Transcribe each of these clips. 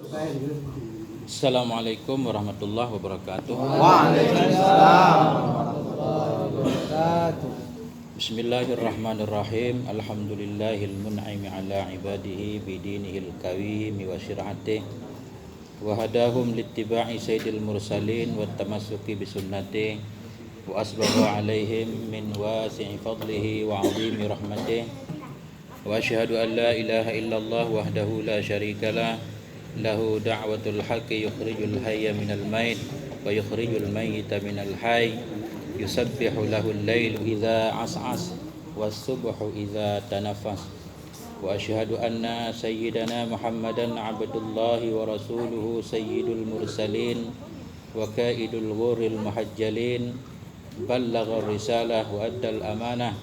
Assalamualaikum warahmatullahi wabarakatuh. Waalaikumsalam warahmatullahi wabarakatuh. Bismillahirrahmanirrahim. Alhamdulillahil mun'imi ala ibadihi bidinihil qawimi wa syir'atih wa hadahum littiba'i sayyidil mursalin wa tamassuki bisunnatih wa asbagha alaihim min wasi'i fadlihi wa 'azimi rahmatih wa asyhadu an la ilaha illallah wahdahu la syarikalah lahu da'watul haqqi yukhrijul hayya minal mayt wa yukhrijul mayyita minal hayy yusabbihu lahul lailu idza as'as was subhu idza tanaffas wa asyhadu anna sayyidana Muhammadan abdullahi wa rasuluhu sayyidul mursalin wa qaidul ghurril muhajjalin ballagha risalah wa addal amanah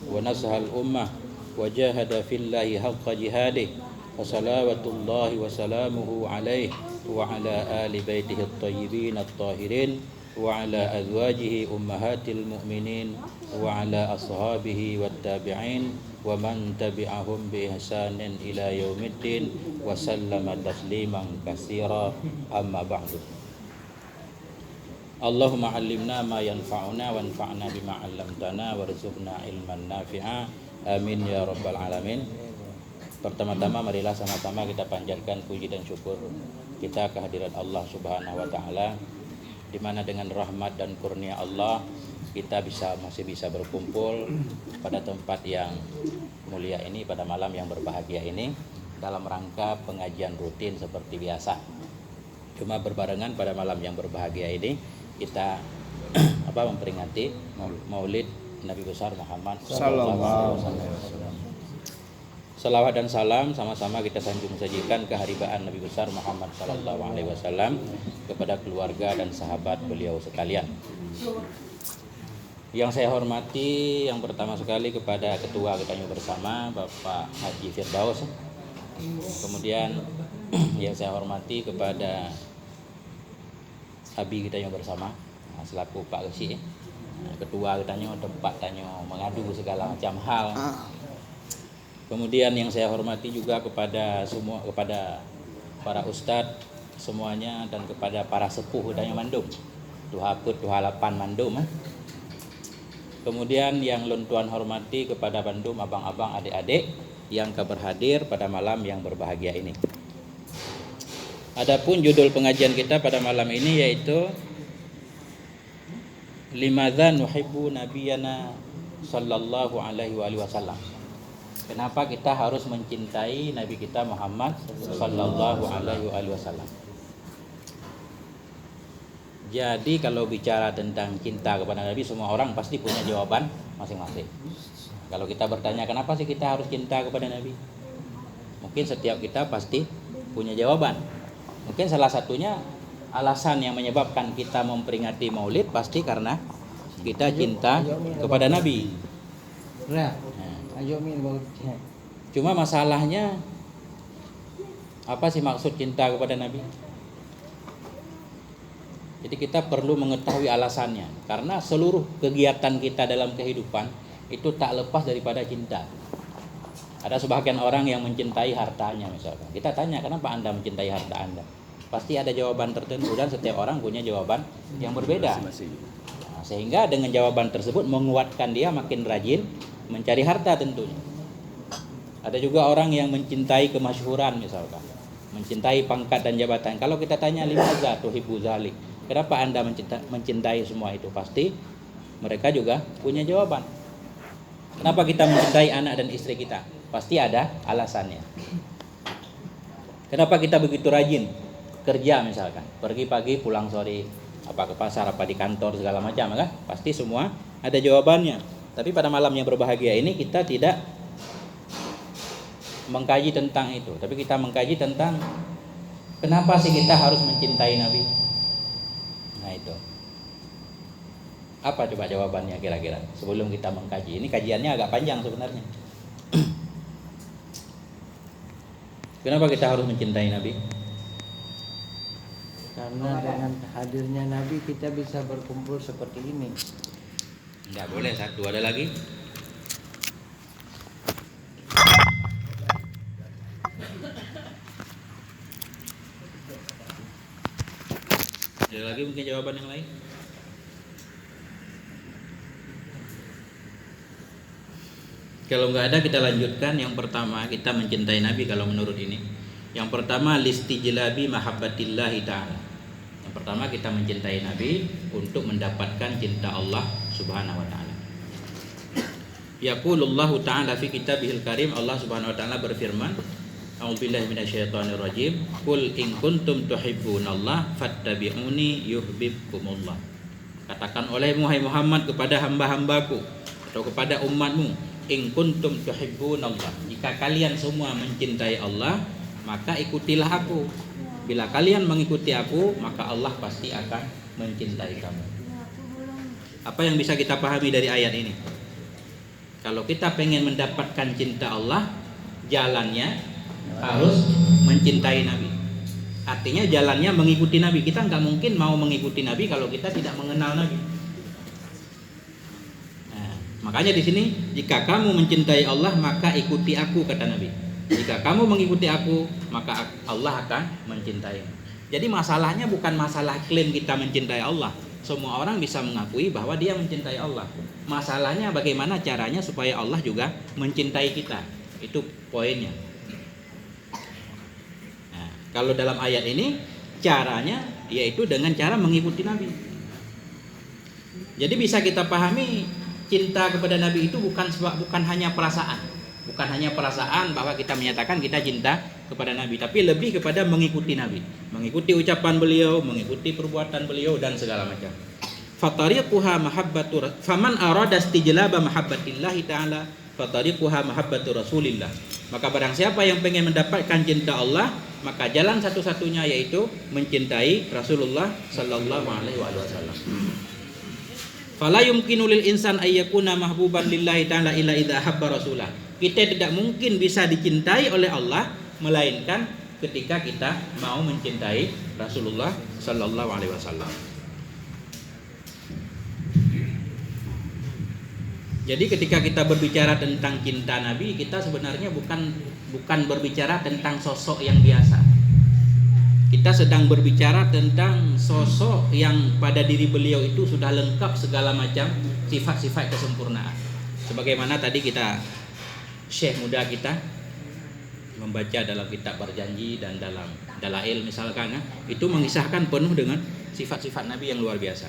wa nasahal ummah wa jahada fillahi haqqa jihadih wa salawatullahi wa salamuhu alaihi wa ala ali baitihi at-tayyibin at-tahirin wa ala azwajihi ummahatil mu'minin wa ala ashabihi wat tabi'in wa man tabi'ahum bi ihsanin ila yaumiddin wa sallama tasliman katsira amma ba'du. Allahumma 'allimna ma yanfa'una wanfa'na bima 'allamtana warzuqna ilman nafi'a amin ya rabbal alamin. Pertama-tama marilah sama-sama kita panjatkan puji dan syukur kita kehadirat Allah Subhanahu wa taala, di mana dengan rahmat dan kurnia Allah kita masih bisa berkumpul pada tempat yang mulia ini, pada malam yang berbahagia ini, dalam rangka pengajian rutin seperti biasa. Cuma berbarengan pada malam yang berbahagia ini kita memperingati Maulid Nabi besar Muhammad sallallahu alaihi wasallam. Salawat dan salam sama-sama kita sanjung sajikan keharibaan Nabi besar Muhammad sallallahu alaihi wasallam kepada keluarga dan sahabat beliau sekalian. Yang saya hormati yang pertama sekali kepada ketua kita bersama Bapak Haji Firdaus. Kemudian yang saya hormati kepada Abi kita bersama selaku Pak Gesi, ketua kita tempat tanya mengadu segala macam hal. Kemudian yang saya hormati juga kepada para ustadz semuanya dan kepada para sepuh daya Mandum, Tuhaput Tuhalapan Mandum. Kemudian yang Tuan hormati kepada Bandung, abang-abang, adik-adik yang berhadir pada malam yang berbahagia ini. Adapun judul pengajian kita pada malam ini yaitu Limadza nuhibbu nabiyana sallallahu alaihi wasallam. Kenapa kita harus mencintai Nabi kita Muhammad sallallahu alaihi wasallam? Jadi kalau bicara tentang cinta kepada Nabi, semua orang pasti punya jawaban masing-masing. Kalau kita bertanya kenapa sih kita harus cinta kepada Nabi? Mungkin setiap kita pasti punya jawaban. Mungkin salah satunya alasan yang menyebabkan kita memperingati Maulid pasti karena kita cinta kepada Nabi. Cuma masalahnya apa sih maksud cinta kepada Nabi? Jadi kita perlu mengetahui alasannya, karena seluruh kegiatan kita dalam kehidupan itu tak lepas daripada cinta. Ada sebagian orang yang mencintai hartanya misalkan. Kita tanya kenapa Anda mencintai harta Anda? Pasti ada jawaban tertentu dan setiap orang punya jawaban yang berbeda. Nah, sehingga dengan jawaban tersebut menguatkan dia makin rajin mencari harta tentunya. Ada juga orang yang mencintai kemasyhuran misalkan, mencintai pangkat dan jabatan. Kalau kita tanya limadza tuhibbu dzalik, kenapa Anda mencintai semua itu? Pasti mereka juga punya jawaban. Kenapa kita mencintai anak dan istri kita? Pasti ada alasannya. Kenapa kita begitu rajin kerja misalkan, pergi pagi pulang sore, apa ke pasar, apa di kantor segala macam kan? Pasti semua ada jawabannya. Tapi pada malam yang berbahagia ini kita tidak mengkaji tentang itu, tapi kita mengkaji tentang kenapa sih kita harus mencintai Nabi. Nah itu apa coba jawabannya kira-kira sebelum kita mengkaji. Ini kajiannya agak panjang sebenarnya. Kenapa kita harus mencintai Nabi? Karena dengan hadirnya Nabi kita bisa berkumpul seperti ini. Enggak boleh, satu ada lagi. Ada lagi mungkin jawaban yang lain? Kalau nggak ada kita lanjutkan. Yang pertama kita mencintai Nabi kalau menurut ini. Yang pertama listijlabi mahabbatillahi ta'ala. Yang pertama kita mencintai Nabi untuk mendapatkan cinta Allah Subhanahu wa taala. Yaqulullahu ta'ala fi kitabihil karim, Allah Subhanahu wa taala berfirman, A'udzubillahi minasyaitonirrajim, qul in kuntum tuhibbunallah fattabi'uni yuhibbukumullah. Katakan olehmu hai Muhammad kepada hamba-hambaku atau kepada umatmu, in kuntum tuhibbunallah, jika kalian semua mencintai Allah, maka ikutilah aku. Bila kalian mengikuti aku, maka Allah pasti akan mencintai kamu. Apa yang bisa kita pahami dari ayat ini? Kalau kita pengen mendapatkan cinta Allah, jalannya harus mencintai Nabi. Artinya jalannya mengikuti Nabi. Kita nggak mungkin mau mengikuti Nabi kalau kita tidak mengenal Nabi. Makanya di sini, jika kamu mencintai Allah maka ikuti aku, kata Nabi. Jika kamu mengikuti aku maka Allah akan mencintai. Jadi masalahnya bukan masalah klaim kita mencintai Allah. Semua orang bisa mengakui bahwa dia mencintai Allah. Masalahnya bagaimana caranya supaya Allah juga mencintai kita. Itu poinnya. Nah, kalau dalam ayat ini caranya yaitu dengan cara mengikuti Nabi. Jadi bisa kita pahami cinta kepada Nabi itu bukan hanya perasaan. Bukan hanya perasaan bahwa kita menyatakan kita cinta kepada Nabi, tapi lebih kepada mengikuti Nabi, mengikuti ucapan beliau, mengikuti perbuatan beliau dan segala macam. Fatariquha mahabbatu faman arada istijlaba mahabbatillahi ta'ala fatariquha mahabbatu Rasulillah. Maka barang siapa yang pengen mendapatkan cinta Allah, maka jalan satu-satunya yaitu mencintai Rasulullah sallallahu alaihi wasallam. Fala yumkinu lil insan ayyakuna mahbuban lillahi ta'ala illa idza habba rasulah. Kita tidak mungkin bisa dicintai oleh Allah melainkan ketika kita mau mencintai Rasulullah sallallahu alaihi wasallam. Jadi ketika kita berbicara tentang cinta Nabi, kita sebenarnya bukan berbicara tentang sosok yang biasa. Kita sedang berbicara tentang sosok yang pada diri beliau itu sudah lengkap segala macam sifat-sifat kesempurnaan. Sebagaimana tadi Syekh muda kita membaca dalam kitab Berjanji dan dalam Dalail misalkan, itu mengisahkan penuh dengan sifat-sifat Nabi yang luar biasa.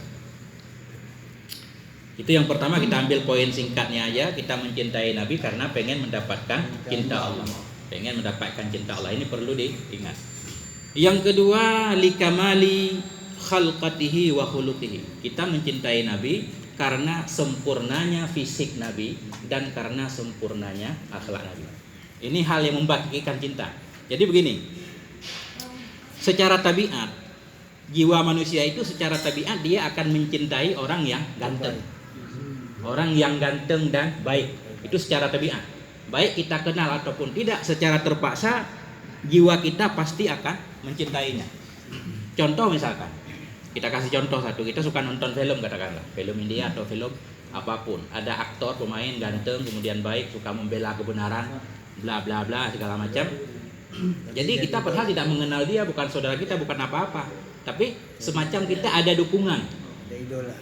Itu yang pertama, kita ambil poin singkatnya aja. Kita mencintai Nabi karena pengen mendapatkan cinta Allah. Pengen mendapatkan cinta Allah, ini perlu diingat. Yang kedua, likamali khalqatihi wa khuluqihi. Kita mencintai Nabi karena sempurnanya fisik Nabi dan karena sempurnanya akhlak Nabi. Ini hal yang membagikan cinta. Jadi begini, secara tabiat, jiwa manusia itu secara tabiat dia akan mencintai orang yang ganteng. Orang yang ganteng dan baik, itu secara tabiat. Baik kita kenal ataupun tidak, secara terpaksa jiwa kita pasti akan mencintainya. Contoh misalkan, kita kasih contoh satu, kita suka nonton film katakanlah, film India atau film apapun, ada aktor pemain ganteng kemudian baik, suka membela kebenaran, bla bla bla segala macam. Jadi kita padahal tidak mengenal dia, bukan saudara kita, bukan apa-apa, tapi semacam kita ada dukungan, ada idola.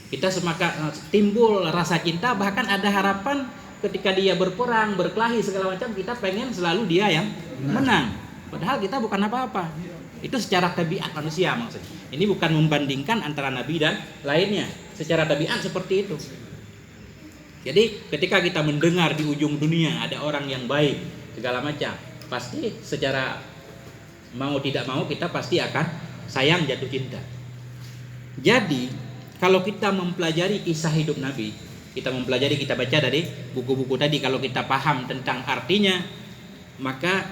Kita semakin timbul rasa cinta, bahkan ada harapan ketika dia berperang, berkelahi segala macam, kita pengen selalu dia yang menang. Padahal kita bukan apa-apa. Itu secara tabiat manusia maksudnya. Ini bukan membandingkan antara Nabi dan lainnya. Secara tabiat seperti itu. Jadi ketika kita mendengar di ujung dunia ada orang yang baik segala macam, pasti secara mau tidak mau kita pasti akan sayang, jatuh cinta. Jadi kalau kita mempelajari kisah hidup Nabi, kita baca dari buku-buku tadi, kalau kita paham tentang artinya, maka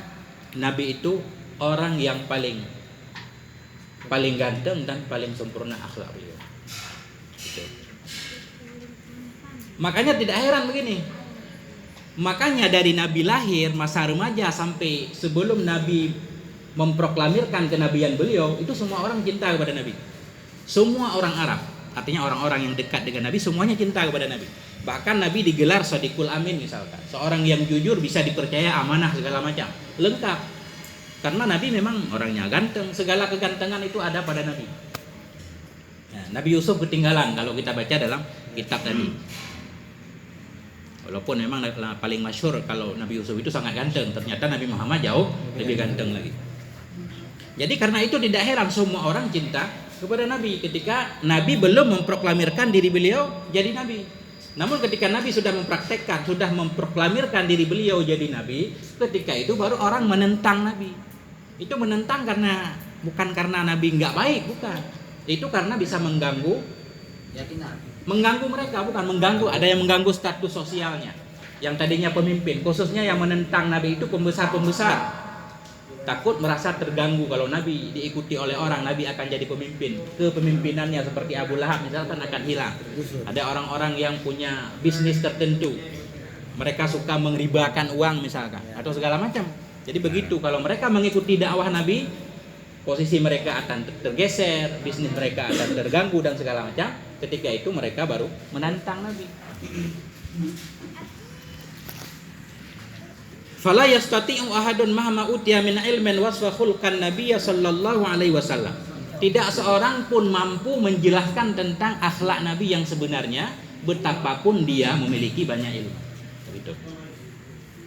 Nabi itu orang yang paling ganteng dan paling sempurna akhlak beliau. Gitu. Makanya tidak heran begini. Makanya dari Nabi lahir, masa remaja sampai sebelum Nabi memproklamirkan kenabian beliau, itu semua orang cinta kepada Nabi. Semua orang Arab, artinya orang-orang yang dekat dengan Nabi, semuanya cinta kepada Nabi. Bahkan Nabi digelar Shadiqul Amin misalkan, seorang yang jujur, bisa dipercaya, amanah segala macam, lengkap. Karena Nabi memang orangnya ganteng, segala kegantengan itu ada pada Nabi. Nabi Yusuf ketinggalan kalau kita baca dalam kitab tadi. Walaupun memang paling masyhur kalau Nabi Yusuf itu sangat ganteng, ternyata Nabi Muhammad jauh lebih ganteng lagi. Jadi karena itu tidak heran semua orang cinta kepada Nabi ketika Nabi belum memproklamirkan diri beliau jadi Nabi. Namun ketika Nabi sudah mempraktekkan, sudah memproklamirkan diri beliau jadi Nabi, ketika itu baru orang menentang Nabi. Itu menentang bukan karena Nabi nggak baik, bukan. Itu karena bisa mengganggu mereka, bukan mengganggu. Ada yang mengganggu status sosialnya. Yang tadinya pemimpin, khususnya yang menentang Nabi itu pembesar-pembesar. Takut merasa terganggu kalau Nabi diikuti oleh orang, Nabi akan jadi pemimpin. Kepemimpinannya seperti Abu Lahab misalkan akan hilang. Ada orang-orang yang punya bisnis tertentu, mereka suka mengribakan uang misalkan, atau segala macam. Jadi begitu, kalau mereka mengikuti dakwah Nabi, posisi mereka akan tergeser, bisnis mereka akan terganggu dan segala macam. Ketika itu mereka baru menantang Nabi. Fala yastati'u ahadun mahma utiya min ilmin wasfa khulqan nabiyya sallallahu alaihi wasallam. Tidak seorang pun mampu menjelaskan tentang akhlak Nabi yang sebenarnya betapapun dia memiliki banyak ilmu. Begitu.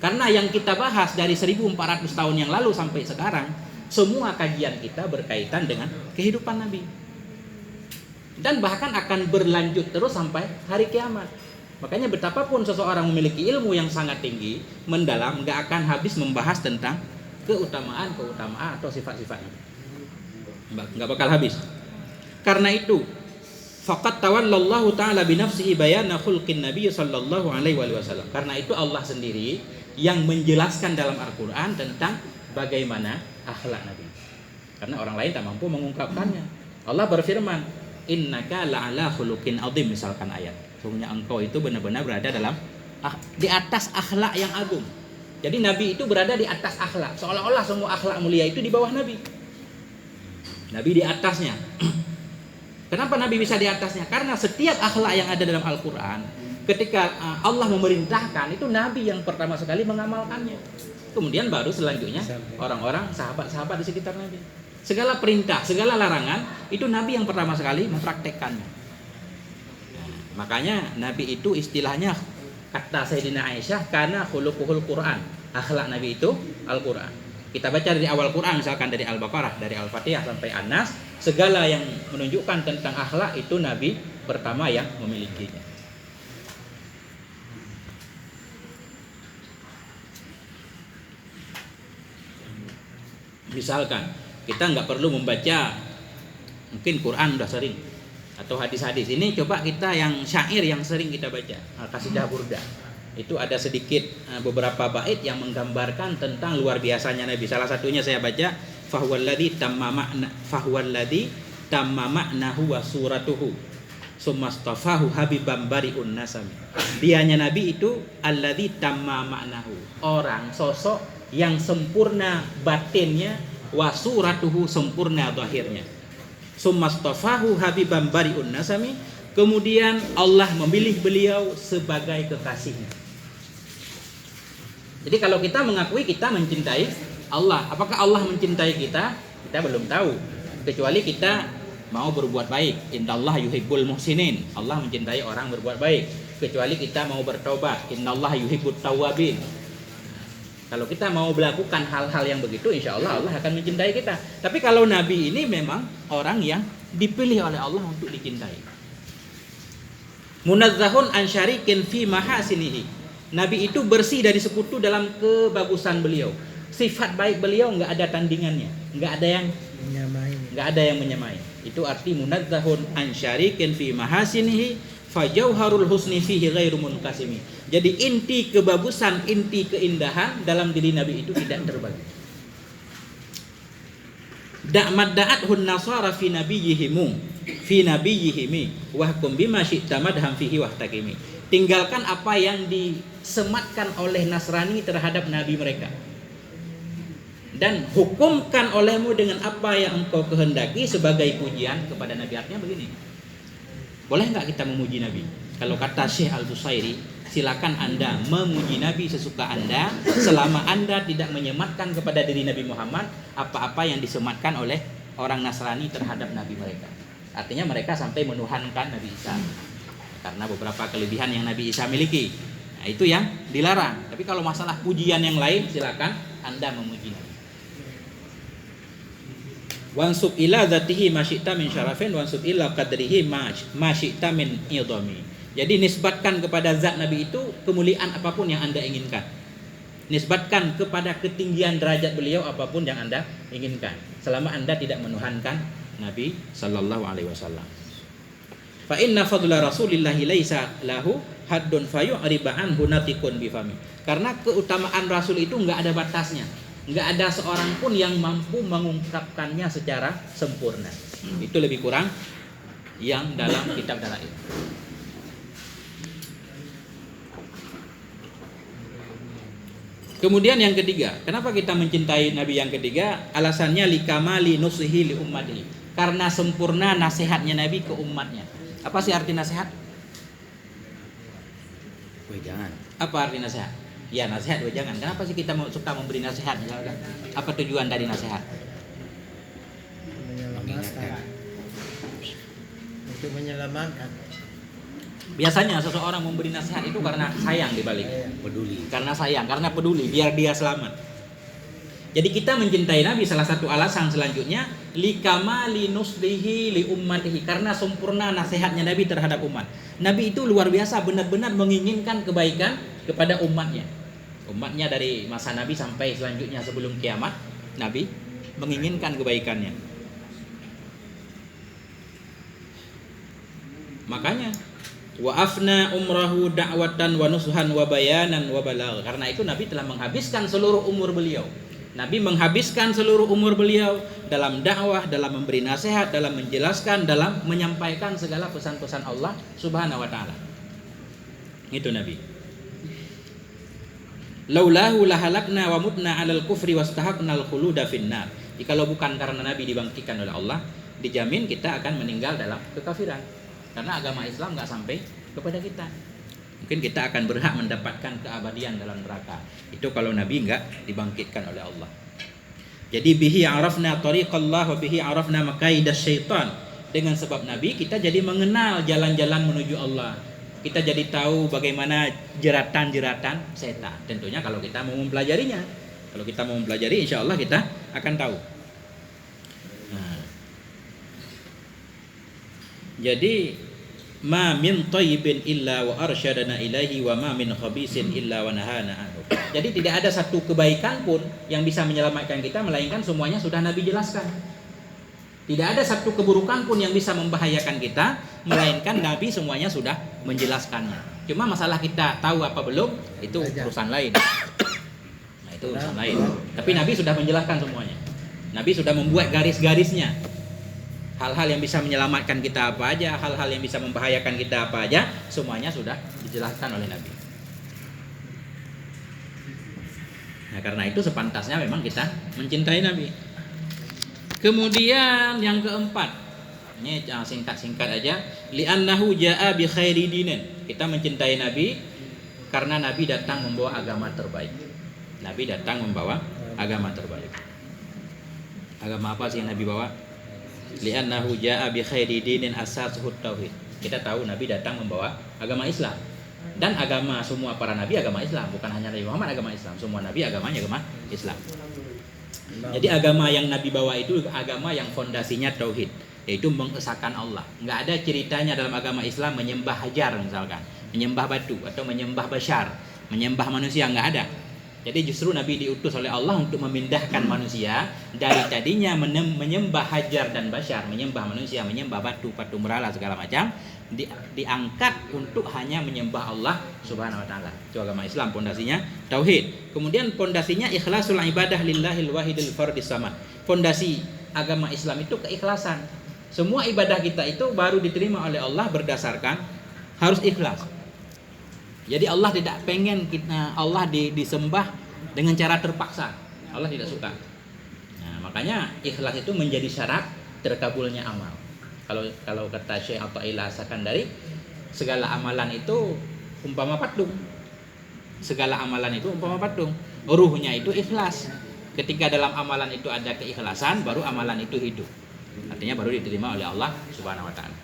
Karena yang kita bahas dari 1400 tahun yang lalu sampai sekarang, semua kajian kita berkaitan dengan kehidupan Nabi. Dan bahkan akan berlanjut terus sampai hari kiamat. Makanya betapapun seseorang memiliki ilmu yang sangat tinggi, mendalam, gak akan habis membahas tentang keutamaan atau sifat-sifatnya. Gak bakal habis. Karena itu, faqad tawallallahu ta'ala binafsihi bayana khulqin nabiy sallallahu alaihi wasallam. Karena itu Allah sendiri yang menjelaskan dalam Al-Quran tentang bagaimana akhlak Nabi. Karena orang lain tak mampu mengungkapkannya. Allah berfirman, innaka la'ala khuluqin azim, misalkan ayat. Sungguhnya engkau itu benar-benar berada di atas akhlak yang agung. Jadi Nabi itu berada di atas akhlak. Seolah-olah semua akhlak mulia itu di bawah Nabi. Nabi di atasnya. Kenapa Nabi bisa di atasnya? Karena setiap akhlak yang ada dalam Al-Quran, ketika Allah memerintahkan, itu Nabi yang pertama sekali mengamalkannya. Kemudian baru selanjutnya orang-orang, sahabat-sahabat di sekitar Nabi. Segala perintah, segala larangan, itu Nabi yang pertama sekali mempraktekkannya. Makanya Nabi itu istilahnya, kata Sayyidina Aisyah, karena khuluquhul Quran. Akhlak Nabi itu Al-Quran. Kita baca dari awal Quran, misalkan dari Al-Baqarah, dari Al-Fatihah sampai An-Nas, segala yang menunjukkan tentang akhlak itu Nabi pertama yang memilikinya. Misalkan kita nggak perlu membaca, mungkin Quran udah sering, atau hadis-hadis. Ini coba kita yang syair yang sering kita baca, Qasidah Burdah. Itu ada sedikit beberapa bait yang menggambarkan tentang luar biasanya Nabi. Salah satunya saya baca, fahuwallazi tamma ma'nahu wa suratuhu summastafahu habibam bari'un nasami. Dianya Nabi itu alladzi tamma ma'nahu, orang sosok yang sempurna batinnya, wa suratuhu sempurna zahirnya. Summastafahu habibam bari'un nasami, kemudian Allah memilih beliau sebagai kekasihnya. Jadi kalau kita mengakui kita mencintai Allah, apakah Allah mencintai kita? Kita belum tahu, kecuali kita mau berbuat baik. Innallaha yuhibbul muhsinin, Allah mencintai orang berbuat baik. Kecuali kita mau bertobat, innallaha yuhibbut tawwabin. Kalau kita mau melakukan hal-hal yang begitu, insya Allah Allah akan mencintai kita. Tapi kalau Nabi ini memang orang yang dipilih oleh Allah untuk dicintai. Munazzahun an syarikin fi mahasinihi. Nabi itu bersih dari sekutu dalam kebagusan beliau. Sifat baik beliau nggak ada tandingannya, nggak ada yang menyamai. Itu arti munazzahun an syarikin fi mahasinihi. Fajauharul husni fihi ghairu munkasimi. Jadi inti kebagusan, inti keindahan dalam diri Nabi itu tidak terbagi. Da'madda'athun nasara fi nabiyyihimi wahkum bima syi'ta madham fihi wahtaqimi. Tinggalkan apa yang disematkan oleh Nasrani terhadap nabi mereka, dan hukumkan olehmu dengan apa yang engkau kehendaki sebagai pujian kepada Nabi. Artinya begini, boleh nggak kita memuji Nabi? Kalau kata Syekh Al-Busairi, silakan Anda memuji Nabi sesuka Anda, selama Anda tidak menyematkan kepada diri Nabi Muhammad apa-apa yang disematkan oleh orang Nasrani terhadap Nabi mereka. Artinya mereka sampai menuhankan Nabi Isa karena beberapa kelebihan yang Nabi Isa miliki. Nah, itu yang dilarang. Tapi kalau masalah pujian yang lain, silakan Anda memuji Nabi. Wansub ila dzatihi ma syi'ta min syarafin wansub ila qadrihi ma syi'ta min idami. Jadi nisbatkan kepada zat Nabi itu kemuliaan apapun yang Anda inginkan. Nisbatkan kepada ketinggian derajat beliau apapun yang Anda inginkan, selama Anda tidak menuhankan Nabi sallallahu alaihi wasallam. Fa inna fadla Rasulillahi laisa lahu haddun fayu'riba anhu natikun bifami. Karena keutamaan Rasul itu enggak ada batasnya. Enggak ada seorang pun yang mampu mengungkapkannya secara sempurna. Itu lebih kurang yang dalam kitab dalail. Kemudian yang ketiga, kenapa kita mencintai Nabi yang ketiga? Alasannya likamali nusihi li ummatihi. Karena sempurna nasihatnya Nabi ke umatnya. Apa sih arti nasihat? Jangan. Apa arti nasihat? Ya nasihat jangan. Kenapa sih kita suka memberi nasihat misalkan? Apa tujuan dari nasihat? Menyelamatkan. Untuk menyelamatkan. Biasanya seseorang memberi nasihat itu karena sayang dibalik. Peduli. Karena sayang, karena peduli, biar dia selamat. Jadi kita mencintai Nabi salah satu alasan selanjutnya likamali nuslihi li ummatihi, karena sempurna nasihatnya Nabi terhadap umat. Nabi itu luar biasa, benar-benar menginginkan kebaikan kepada umatnya. Umatnya dari masa Nabi sampai selanjutnya sebelum kiamat, Nabi menginginkan kebaikannya. Makanya wa afna umrahu da'watan wa nusuhan wa bayanan wa balagh. Karena itu Nabi telah menghabiskan seluruh umur beliau. Nabi menghabiskan seluruh umur beliau dalam dakwah, dalam memberi nasihat, dalam menjelaskan, dalam menyampaikan segala pesan-pesan Allah Subhanahu wa taala. Itu Nabi. Laulahu lahalakna wa mutna 'alal kufri wastahaqnal khuluda finnar. Jikalau bukan karena Nabi dibangkitkan oleh Allah, dijamin kita akan meninggal dalam kekafiran. Karena agama Islam nggak sampai kepada kita. Mungkin kita akan berhak mendapatkan keabadian dalam neraka. Itu kalau Nabi nggak dibangkitkan oleh Allah. Jadi bihi arafna tariqallah wa bihi arafna makaidas syaitan. Dengan sebab Nabi kita jadi mengenal jalan-jalan menuju Allah. Kita jadi tahu bagaimana jeratan-jeratan setan. Tentunya kalau kita mau mempelajarinya. Kalau kita mau mempelajari, insya Allah kita akan tahu. Nah. Jadi ma min thayyibin illa wa arsyadana ilaihi wa ma min khabisin illa wa nahana anhu. Jadi tidak ada satu kebaikan pun yang bisa menyelamatkan kita melainkan semuanya sudah Nabi jelaskan. Tidak ada satu keburukan pun yang bisa membahayakan kita melainkan Nabi semuanya sudah menjelaskannya. Cuma masalah kita tahu apa belum itu urusan lain. Nah, itu urusan lain. Tapi Nabi sudah menjelaskan semuanya. Nabi sudah membuat garis-garisnya. Hal-hal yang bisa menyelamatkan kita apa aja, hal-hal yang bisa membahayakan kita apa aja, semuanya sudah dijelaskan oleh Nabi. Nah, karena itu sepantasnya memang kita mencintai Nabi. Kemudian yang keempat, ini singkat-singkat aja, li'annahu ja'a bi khairi dinin. Kita mencintai Nabi karena Nabi datang membawa agama terbaik. Nabi datang membawa agama terbaik. Agama apa sih yang Nabi bawa? Li'annahu ja'a bi khairi dinin asasuhut tauhid. Kita tahu Nabi datang membawa agama Islam. Dan agama semua para nabi agama Islam, bukan hanya Nabi Muhammad agama Islam. Semua nabi agamanya agama Islam. Jadi agama yang Nabi bawa itu agama yang fondasinya tauhid, yaitu mengesahkan Allah. Enggak ada ceritanya dalam agama Islam menyembah hajar misalkan, menyembah batu atau menyembah bashar, menyembah manusia, enggak ada. Jadi justru Nabi diutus oleh Allah untuk memindahkan manusia dari tadinya menyembah hajar dan bashar, menyembah manusia, menyembah batu, patung berhala segala macam, diangkat untuk hanya menyembah Allah Subhanahu wa taala. Itu agama Islam, pondasinya tauhid. Kemudian pondasinya ikhlasul ibadah lillahil wahidil fardis samad. Pondasi agama Islam itu keikhlasan. Semua ibadah kita itu baru diterima oleh Allah berdasarkan harus ikhlas. Jadi Allah tidak pengen kita Allah disembah dengan cara terpaksa. Allah tidak suka. Nah, makanya ikhlas itu menjadi syarat terkabulnya amal. Kalau kata Syekh Athaillah Sakandari, segala amalan itu umpama patung. Segala amalan itu umpama patung. Ruhnya itu ikhlas. Ketika dalam amalan itu ada keikhlasan, baru amalan itu hidup. Artinya baru diterima oleh Allah Subhanahu wa taala.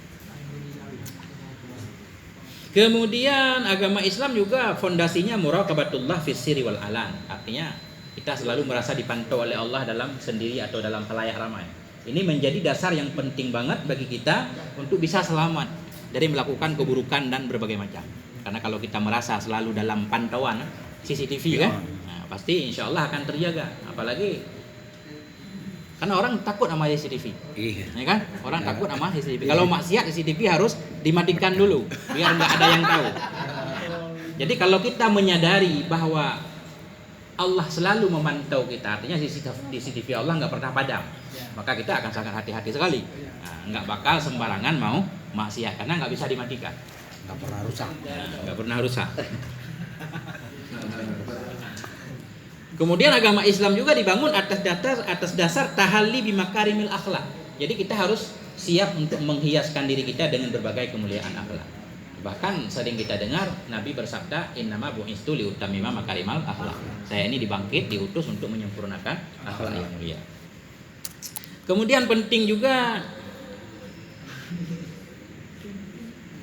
Kemudian agama Islam juga fondasinya muraqabatullah fis sirri wal alan. Artinya kita selalu merasa dipantau oleh Allah dalam sendiri atau dalam khalayak ramai. Ini menjadi dasar yang penting banget bagi kita untuk bisa selamat dari melakukan keburukan dan berbagai macam. Karena kalau kita merasa selalu dalam pantauan CCTV kan, nah, pasti insya Allah akan terjaga. Apalagi karena orang takut sama CCTV, ya kan? Orang takut sama CCTV. Kalau maksiat CCTV harus dimatikan dulu, biar nggak ada yang tahu. Jadi kalau kita menyadari bahwa Allah selalu memantau kita, artinya CCTV Allah nggak pernah padam, maka kita akan sangat hati-hati sekali. Nah, nggak bakal sembarangan mau maksiat karena nggak bisa dimatikan. Nggak pernah rusak. Nggak pernah rusak. Kemudian agama Islam juga dibangun atas dasar tahalli bimakarimil akhlak. Jadi kita harus siap untuk menghiaskan diri kita dengan berbagai kemuliaan akhlak. Bahkan sering kita dengar Nabi bersabda, innama bu'istu liutamima makarimal akhlak. Saya ini diutus untuk menyempurnakan akhlak yang mulia. Kemudian penting juga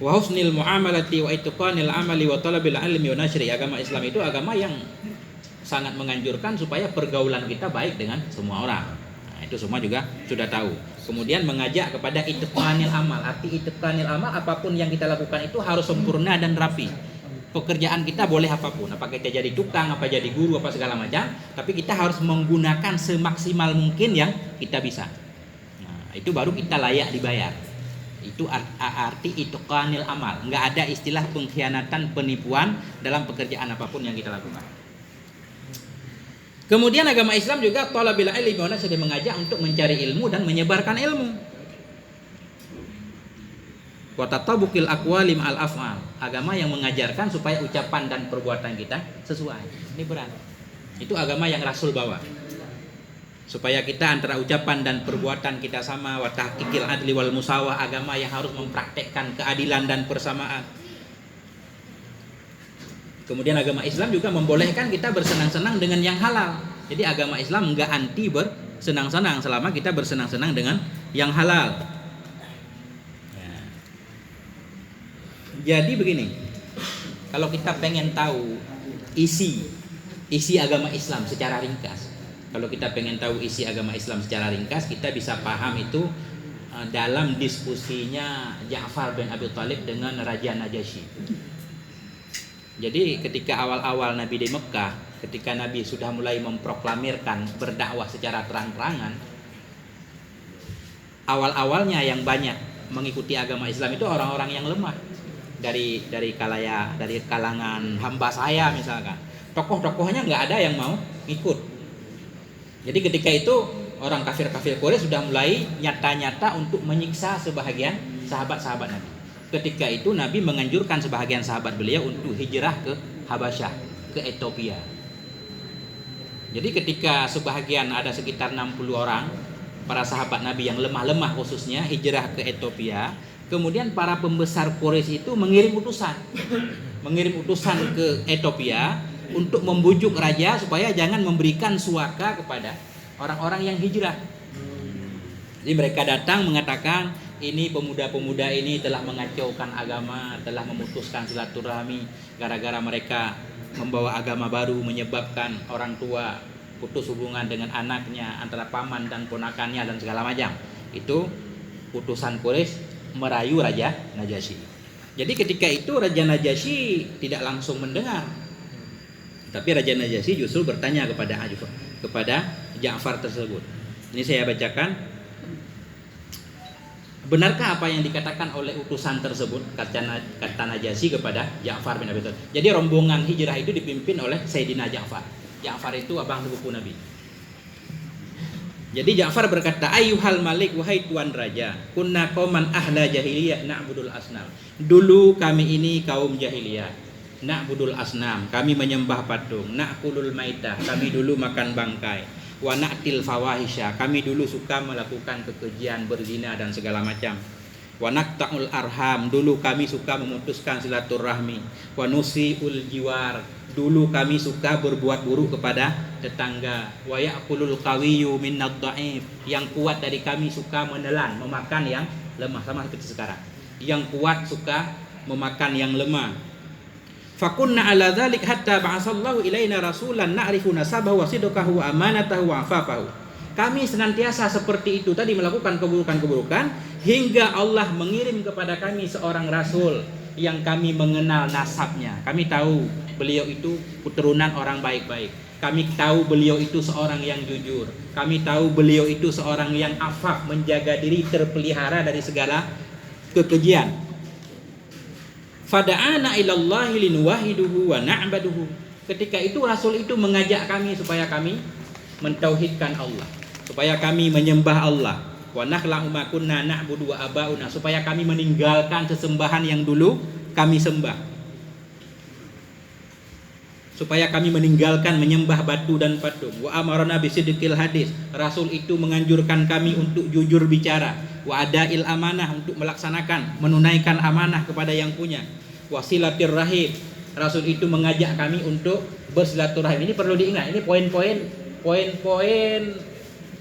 wa husnil muamalati wa itqanil amali wa talabil ilmi wa nashri. Agama Islam itu agama yang sangat menganjurkan supaya pergaulan kita baik dengan semua orang. Nah, itu semua juga sudah tahu. Kemudian mengajak kepada itqanil amal. Arti itqanil amal, apapun yang kita lakukan itu harus sempurna dan rapi. Pekerjaan kita boleh apapun, apa kita jadi tukang, apa jadi guru, apa segala macam, tapi kita harus menggunakan semaksimal mungkin yang kita bisa. Nah, itu baru kita layak dibayar. Itu arti itqanil amal. Enggak ada istilah pengkhianatan, penipuan dalam pekerjaan apapun yang kita lakukan. Kemudian agama Islam juga thalabil ilmi wa nashri, mengajak untuk mencari ilmu dan menyebarkan ilmu. Wa tatabukil aqwali ma'al af'al. Agama yang mengajarkan supaya ucapan dan perbuatan kita sesuai. Ini berat. Itu agama yang Rasul bawa. Supaya kita antara ucapan dan perbuatan kita sama, wa tahqiqil adli wal musawah, agama yang harus mempraktekkan keadilan dan persamaan. Kemudian agama Islam juga membolehkan kita bersenang-senang dengan yang halal. Jadi agama Islam enggak anti bersenang-senang selama kita bersenang-senang dengan yang halal. Ya. Jadi begini, kalau kita pengen tahu isi agama Islam secara ringkas, kalau kita pengen tahu isi agama Islam secara ringkas, kita bisa paham itu dalam diskusinya Ja'far bin Abi Thalib dengan Raja Najasyi. Jadi ketika awal-awal Nabi di Mekah, ketika Nabi sudah mulai memproklamirkan berdakwah secara terang-terangan, awal-awalnya yang banyak mengikuti agama Islam itu orang-orang yang lemah dari kalangan hamba saya misalkan. Tokoh-tokohnya nggak ada yang mau ikut. Jadi ketika itu orang kafir-kafir Quraisy sudah mulai nyata-nyata untuk menyiksa sebahagian sahabat-sahabat Nabi. Ketika itu Nabi menganjurkan sebahagian sahabat beliau untuk hijrah ke Habasyah, ke Ethiopia. Jadi ketika sebahagian ada sekitar 60 orang para sahabat Nabi yang lemah-lemah khususnya hijrah ke Ethiopia, kemudian para pembesar Quraisy itu mengirim utusan ke Ethiopia untuk membujuk raja supaya jangan memberikan suaka kepada orang-orang yang hijrah. Jadi mereka datang mengatakan, ini pemuda-pemuda ini telah mengacaukan agama, telah memutuskan silaturahmi gara-gara mereka membawa agama baru, menyebabkan orang tua putus hubungan dengan anaknya, antara paman dan ponakannya dan segala macam. Itu utusan Quraisy merayu Raja Najasyi. Jadi ketika itu Raja Najasyi tidak langsung mendengar, tapi Raja Najasyi justru bertanya kepada Ja'far tersebut. Ini saya bacakan. Benarkah apa yang dikatakan oleh utusan tersebut, kata Najasyi kepada Ja'far bin Abi Thalib. Jadi rombongan hijrah itu dipimpin oleh Sayyidina Ja'far. Ja'far itu abang sepupu Nabi. Jadi Ja'far berkata, ayyuhal malik, wahai tuan raja, kunna qauman ahla jahiliyah na'budul asnam. Dulu kami ini kaum jahiliyah, na'budul asnam, kami menyembah patung, na'kulul maitah, kami dulu makan bangkai, wa na'til fawahisha, kami dulu suka melakukan kekejian, berzina dan segala macam, wa naqta'ul arham, dulu kami suka memutuskan silaturahmi, wa nusi'ul jiwar, Dulu kami suka berbuat buruk kepada tetangga. Wa ya'kulul qawiyyu minnad dha'if. Yang kuat dari kami suka menelan, memakan yang lemah, sama seperti sekarang. Yang kuat suka memakan yang lemah. Fakunna ala dzalik hatta ba'asallahu ilaina rasulan na'rifu nasabahu wa sidqahu wa amanatahu wa afafahu. Kami senantiasa seperti itu tadi, melakukan keburukan-keburukan hingga Allah mengirim kepada kami seorang rasul yang kami mengenal nasabnya. Kami tahu beliau itu keturunan orang baik-baik. Kami tahu beliau itu seorang yang jujur. Kami tahu beliau itu seorang yang afaf, menjaga diri, terpelihara dari segala kekejian. Fada'ana ilallahi linuwahiduhu wa na'baduhu. Ketika itu rasul itu mengajak kami supaya kami mentauhidkan Allah, supaya kami menyembah Allah. Wa nakhla'u ma kunna na'budu wa aba'una, supaya kami meninggalkan sesembahan yang dulu kami sembah, supaya kami meninggalkan menyembah batu dan patung. Wa amarna bisidqil hadis, rasul itu menganjurkan kami untuk jujur bicara. Wa adail amanah, untuk melaksanakan, menunaikan amanah kepada yang punya. Wasilatir rahim, rasul itu mengajak kami untuk bersilaturahim. Ini perlu diingat, ini poin-poin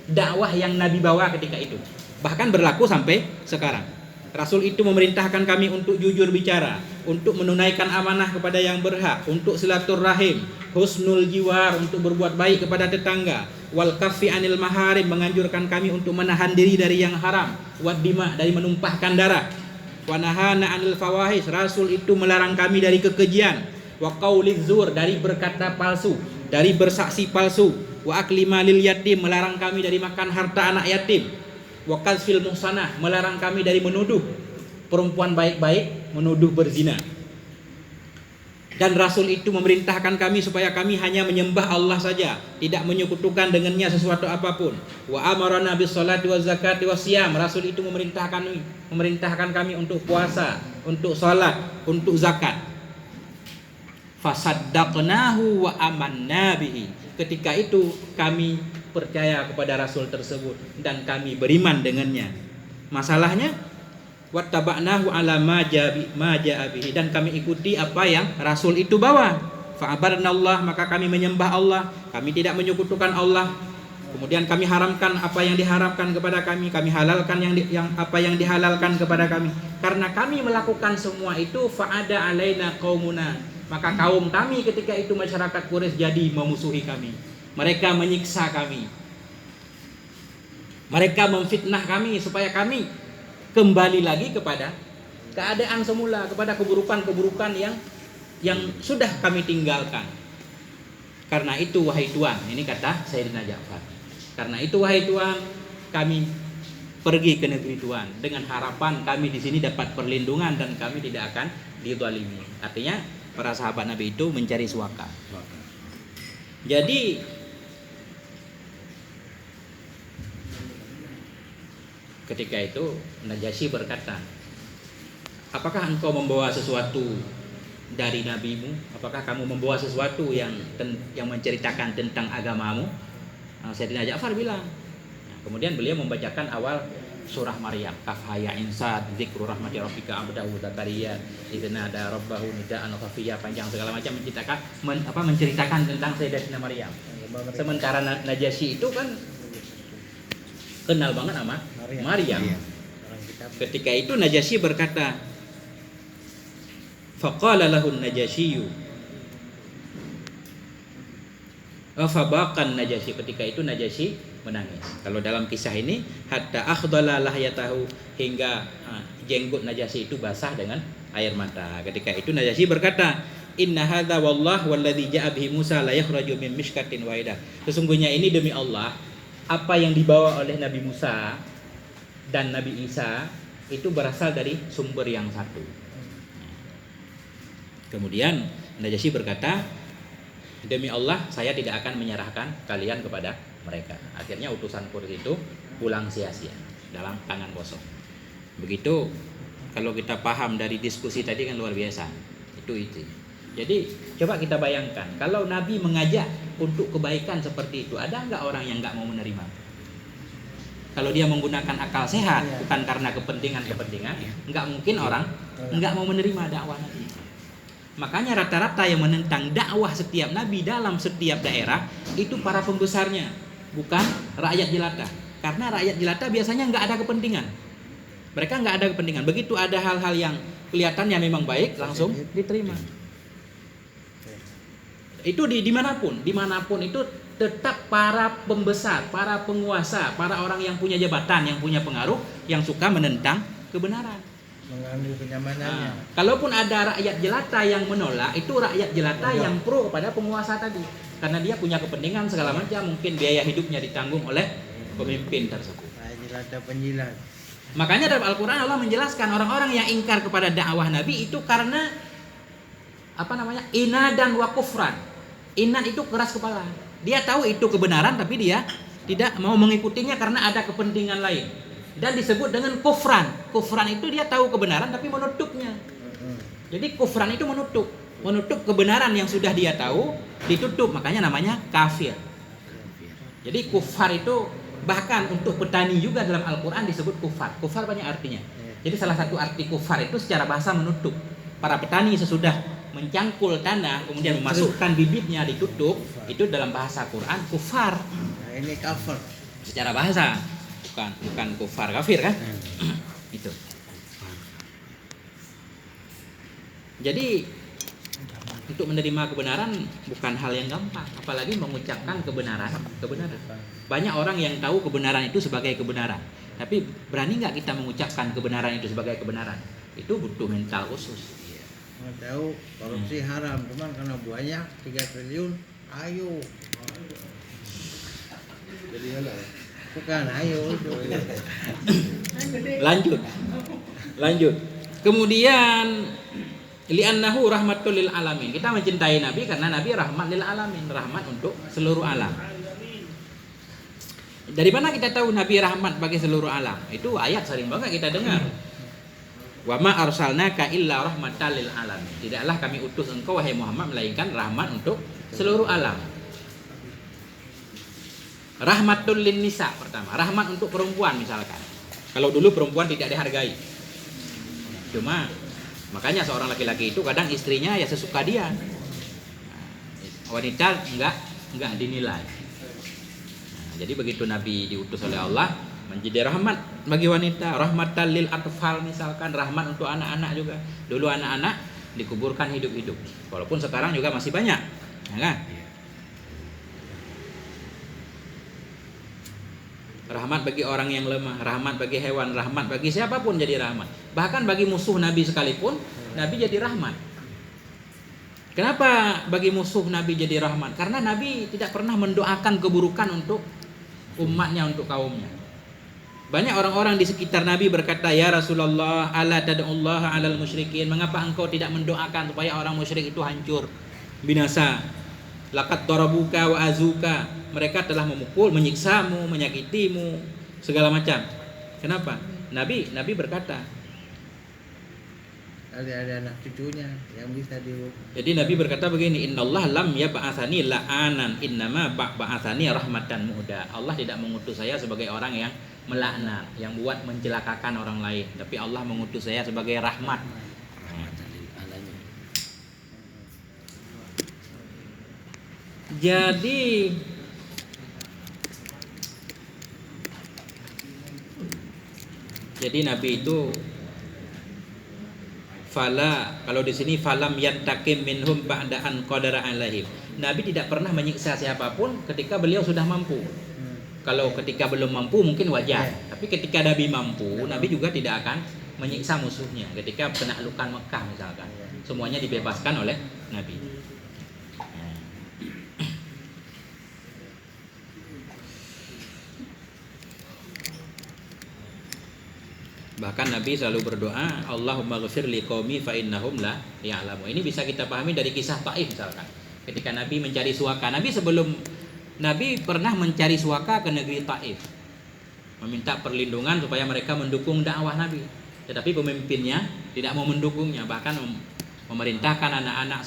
dakwah yang Nabi bawa ketika itu, bahkan berlaku sampai sekarang. Rasul itu memerintahkan kami untuk jujur bicara, untuk menunaikan amanah kepada yang berhak, untuk silaturahim, husnul jiwar, untuk berbuat baik kepada tetangga, wal kaffi anil maharim, menganjurkan kami untuk menahan diri dari yang haram, wad dima, dari menumpahkan darah, wa nahana anil fawahis, rasul itu melarang kami dari kekejian, wa qauliz zur, dari berkata palsu, dari bersaksi palsu, wa akli malil yatim, melarang kami dari makan harta anak yatim, wa qazfil muhsanah, melarang kami dari menuduh perempuan baik-baik, menuduh berzina. Dan rasul itu memerintahkan kami supaya kami hanya menyembah Allah saja, tidak menyekutukan dengannya sesuatu apapun. Wa amarna bis sholati waz zakati wasyam, rasul itu memerintahkan kami untuk puasa, untuk salat, untuk zakat. Fasaddaqnahu wa amanna bihi, ketika itu kami percaya kepada rasul tersebut dan kami beriman dengannya. Masalahnya wattaba'nahu ala ma ja'a bihi, dan kami ikuti apa yang rasul itu bawa. Fa'abadnallah, maka kami menyembah Allah, kami tidak menyekutukan Allah. Kemudian kami haramkan apa yang diharamkan kepada kami, kami halalkan apa yang dihalalkan kepada kami. Karena kami melakukan semua itu, fa'ada alaina qaumuna, maka kaum kami ketika itu, masyarakat Quraisy, jadi memusuhi kami. Mereka menyiksa kami, mereka memfitnah kami supaya kami kembali lagi kepada keadaan semula, kepada keburukan-keburukan yang sudah kami tinggalkan. Karena itu wahai Tuhan, ini kata Sayyidina Ja'far, karena itu wahai Tuhan, kami pergi ke negeri Tuhan dengan harapan kami di sini dapat perlindungan dan kami tidak akan dizalimi. Artinya para sahabat Nabi itu mencari suaka. Jadi ketika itu Najasyi berkata, apakah engkau membawa sesuatu dari nabimu? Apakah kamu membawa sesuatu yang menceritakan tentang agamamu? Sayyidina Ja'far bilang. Kemudian beliau membacakan awal surah Maryam, kaf ha ya ain sad, dzikru rahmati rabbika abdahu zakariya idzna ada rabbahu nidaan khafiyya, panjang segala macam menceritakan tentang Sayyidatina Maryam. Sementara Najasyi itu kan kenal banget sama Maryam. Ketika itu Najasyi berkata, faqala lahun Najasyiyu, fabaqan Najasyi, ketika itu Najasyi menangis. Kalau dalam kisah ini, hatta akhdala lahyatahu, hingga jenggot Najasyi itu basah dengan air mata. Ketika itu Najasyi berkata, inna hadza wallah walladzi ja'a bihi Musa la yakhraju min mishkatin wahidah, sesungguhnya ini demi Allah, apa yang dibawa oleh Nabi Musa dan Nabi Isa itu berasal dari sumber yang satu. Kemudian Najasyi berkata, demi Allah saya tidak akan menyerahkan kalian kepada mereka. Akhirnya utusan Quraisy itu pulang sia-sia dalam tangan kosong. Begitu kalau kita paham dari diskusi tadi kan luar biasa. Itu. Jadi coba kita bayangkan, kalau Nabi mengajak untuk kebaikan seperti itu, ada nggak orang yang nggak mau menerima? Kalau dia menggunakan akal sehat, bukan karena kepentingan, nggak mungkin orang nggak mau menerima dakwah Nabi. Makanya rata-rata yang menentang dakwah setiap nabi dalam setiap daerah itu para pembesarnya, bukan rakyat jelata. Karena rakyat jelata biasanya nggak ada kepentingan. Mereka nggak ada kepentingan. Begitu ada hal-hal yang kelihatannya memang baik, langsung diterima. Itu dimanapun itu tetap para pembesar, para penguasa, para orang yang punya jabatan, yang punya pengaruh, yang suka menentang kebenaran. Mengambil kenyamanannya. Kalaupun ada rakyat jelata yang menolak, itu rakyat jelata yang pro kepada penguasa tadi, karena dia punya kepentingan segala macam, mungkin biaya hidupnya ditanggung oleh pemimpin tersebut. Rakyat jelata penjilat. Makanya dalam Al-Quran Allah menjelaskan orang-orang yang ingkar kepada dakwah Nabi itu karena inadan wa kufran. Inad itu keras kepala. Dia tahu itu kebenaran tapi dia tidak mau mengikutinya karena ada kepentingan lain. Dan disebut dengan kufran. Kufran itu dia tahu kebenaran tapi menutupnya. Jadi kufran itu menutup kebenaran yang sudah dia tahu, ditutup, makanya namanya kafir. Jadi kufar itu bahkan untuk petani juga dalam Al-Quran disebut kufar. Kufar banyak artinya. Jadi salah satu arti kufar itu secara bahasa menutup. Para petani sesudah mencangkul tanah kemudian memasukkan bibitnya ditutup, itu dalam bahasa Quran kufar. Nah, ini kafir. Secara bahasa, bukan kufar kafir kan? Itu. Jadi untuk menerima kebenaran bukan hal yang gampang, apalagi mengucapkan kebenaran. Banyak orang yang tahu kebenaran itu sebagai kebenaran, tapi berani nggak kita mengucapkan kebenaran itu sebagai kebenaran? Itu butuh mental khusus. Mau tahu korupsi haram, cuman karena banyak 3 triliun, ayo. Bukan ayo. Lanjut. Kemudian li'annahu rahmatul lil alamin. Kita mencintai Nabi karena Nabi rahmat lil alamin, rahmat untuk seluruh alam. Dari mana kita tahu Nabi rahmat bagi seluruh alam? Itu ayat sering banget kita dengar. Wa ma arsalnaka illa rahmatan lil alamin. Tidaklah kami utus engkau wahai Muhammad melainkan rahmat untuk seluruh alam. Rahmatul lin nisa pertama, rahmat untuk perempuan misalkan. Kalau dulu perempuan tidak dihargai. Cuma makanya seorang laki-laki itu kadang istrinya ya sesuka dia. Wanita enggak dinilai. Jadi begitu Nabi diutus oleh Allah menjadi rahmat bagi wanita, rahmatan lil atfal misalkan, rahmat untuk anak-anak juga. Dulu anak-anak dikuburkan hidup-hidup. Walaupun sekarang juga masih banyak, ya kan? Rahmat bagi orang yang lemah, rahmat bagi hewan, rahmat bagi siapapun jadi rahmat. Bahkan bagi musuh Nabi sekalipun, Nabi jadi rahmat. Kenapa bagi musuh Nabi jadi rahmat? Karena Nabi tidak pernah mendoakan keburukan untuk umatnya, untuk kaumnya. Banyak orang-orang di sekitar Nabi berkata, "Ya Rasulullah, ala tad'ullaha 'alal musyrikin." Mengapa engkau tidak mendoakan supaya orang musyrik itu hancur, binasa? Laqad darabuka wa azuka. Mereka telah memukul, menyiksamu, menyakitimu, segala macam. Kenapa? Nabi berkata, ada anak cucunya yang bisa dihukum. Jadi Nabi berkata begini, "Innallah lam yab'atsani la'anan, innama ba'atsani rahmatan muhda." Allah tidak mengutus saya sebagai orang yang melaknat, yang buat mencelakakan orang lain, tapi Allah mengutus saya sebagai rahmat. Jadi Nabi itu kalau di sini falam yantakim minhum ba'da an qadara alaihim. Nabi tidak pernah menyiksa siapapun ketika beliau sudah mampu. Kalau ketika belum mampu mungkin wajar, tapi ketika Nabi mampu, Nabi juga tidak akan menyiksa musuhnya. Ketika penaklukan Mekah misalkan, semuanya dibebaskan oleh Nabi. Bahkan Nabi selalu berdoa, Allahumma ghfir li qaumi fa innahum la ya'lamu. Ini bisa kita pahami dari kisah Taif misalkan. Ketika Nabi mencari suaka, Nabi pernah mencari suaka ke negeri Taif, meminta perlindungan supaya mereka mendukung dakwah Nabi. Tetapi pemimpinnya tidak mau mendukungnya, bahkan memerintahkan anak-anak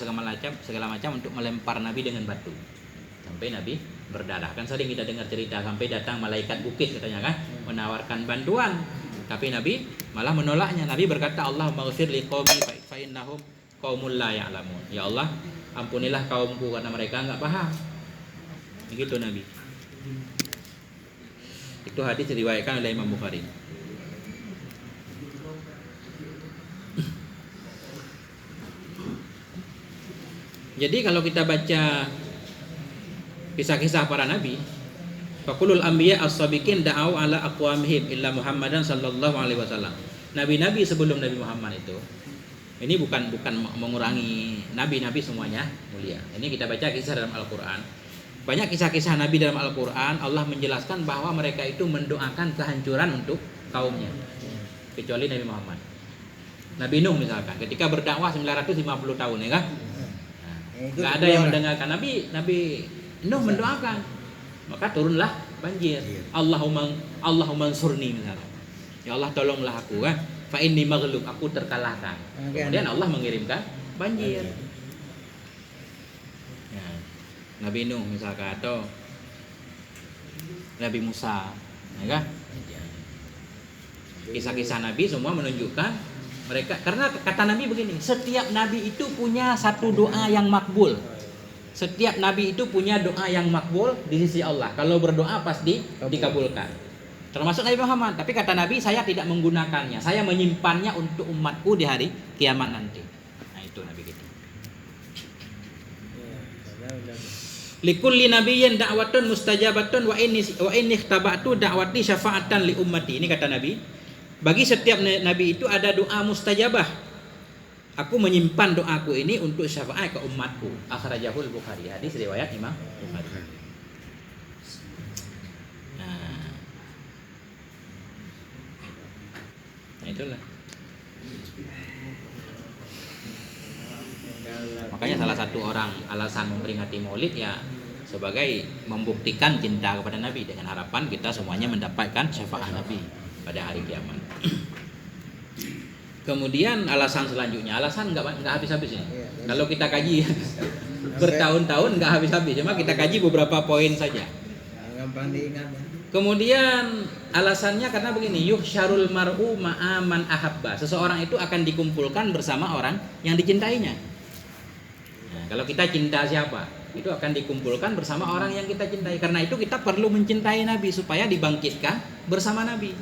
segala macam untuk melempar Nabi dengan batu. Sampai Nabi berdarah. Kan sering kita dengar cerita sampai datang malaikat bukit katanya kan, menawarkan bantuan. Tapi Nabi malah menolaknya. Nabi berkata, Allahumma ghfir li qaumi fa innahum qaumul la ya'lamun. Ya Allah, ampunilah kaumku karena mereka enggak paham. Begitu Nabi. Itu hadis diriwayatkan oleh Imam Bukhari. Jadi kalau kita baca kisah-kisah para nabi, faqulul anbiya as-sabiqin da'au ala aqwamihim illa Muhammadan sallallahu alaihi wasallam. Nabi-nabi sebelum Nabi Muhammad itu, ini bukan mengurangi nabi-nabi semuanya mulia. Ini kita baca kisah dalam Al-Qur'an. Banyak kisah-kisah nabi dalam Al-Qur'an, Allah menjelaskan bahwa mereka itu mendoakan kehancuran untuk kaumnya. Kecuali Nabi Muhammad. Nabi Nuh misalkan, ketika berdakwah 950 tahun ya kan? Nggak ada yang mendengarkan. Nabi Nuh mendoakan, maka turunlah banjir. Allahumma ansurni misalnya. Ya Allah tolonglah aku kan. Fa inni maghlub, aku terkalahkan. Kemudian Allah mengirimkan banjir. Ya. Nabi Nuh misalkan atau Nabi Musa, ya kan? Kisah-kisah Nabi semua menunjukkan mereka, karena kata Nabi begini, setiap Nabi itu punya satu doa yang makbul. Setiap Nabi itu punya doa yang makbul di sisi Allah. Kalau berdoa pasti dikabulkan. Termasuk Nabi Muhammad. Tapi kata Nabi, saya tidak menggunakannya. Saya menyimpannya untuk umatku di hari kiamat nanti. Nah itu Nabi gitu. Likulli nabiyyin da'watun mustajabatun wa inni ikhtaba'tu da'wati syafa'atan li ummati. Ini kata Nabi. Bagi setiap nabi itu ada doa mustajabah. Aku menyimpan doaku ini untuk syafaat ke umatku. Akhrajahul Bukhari. Hadis riwayat Imam Bukhari. Nah itulah. Makanya salah satu orang alasan memperingati Maulid ya sebagai membuktikan cinta kepada Nabi, dengan harapan kita semuanya mendapatkan syafaat Nabi pada hari kiamat. Kemudian alasan selanjutnya, alasan nggak habis-habis ini. Kalau kita kaji bertahun-tahun nggak habis-habis, cuma kita kaji beberapa poin saja. Gampang diingat. Kemudian alasannya karena begini, yuhsyarul mar'u ma'aman ahabba. Seseorang itu akan dikumpulkan bersama orang yang dicintainya. Nah, kalau kita cinta siapa? Itu akan dikumpulkan bersama orang yang kita cintai. Karena itu kita perlu mencintai Nabi supaya dibangkitkan bersama Nabi.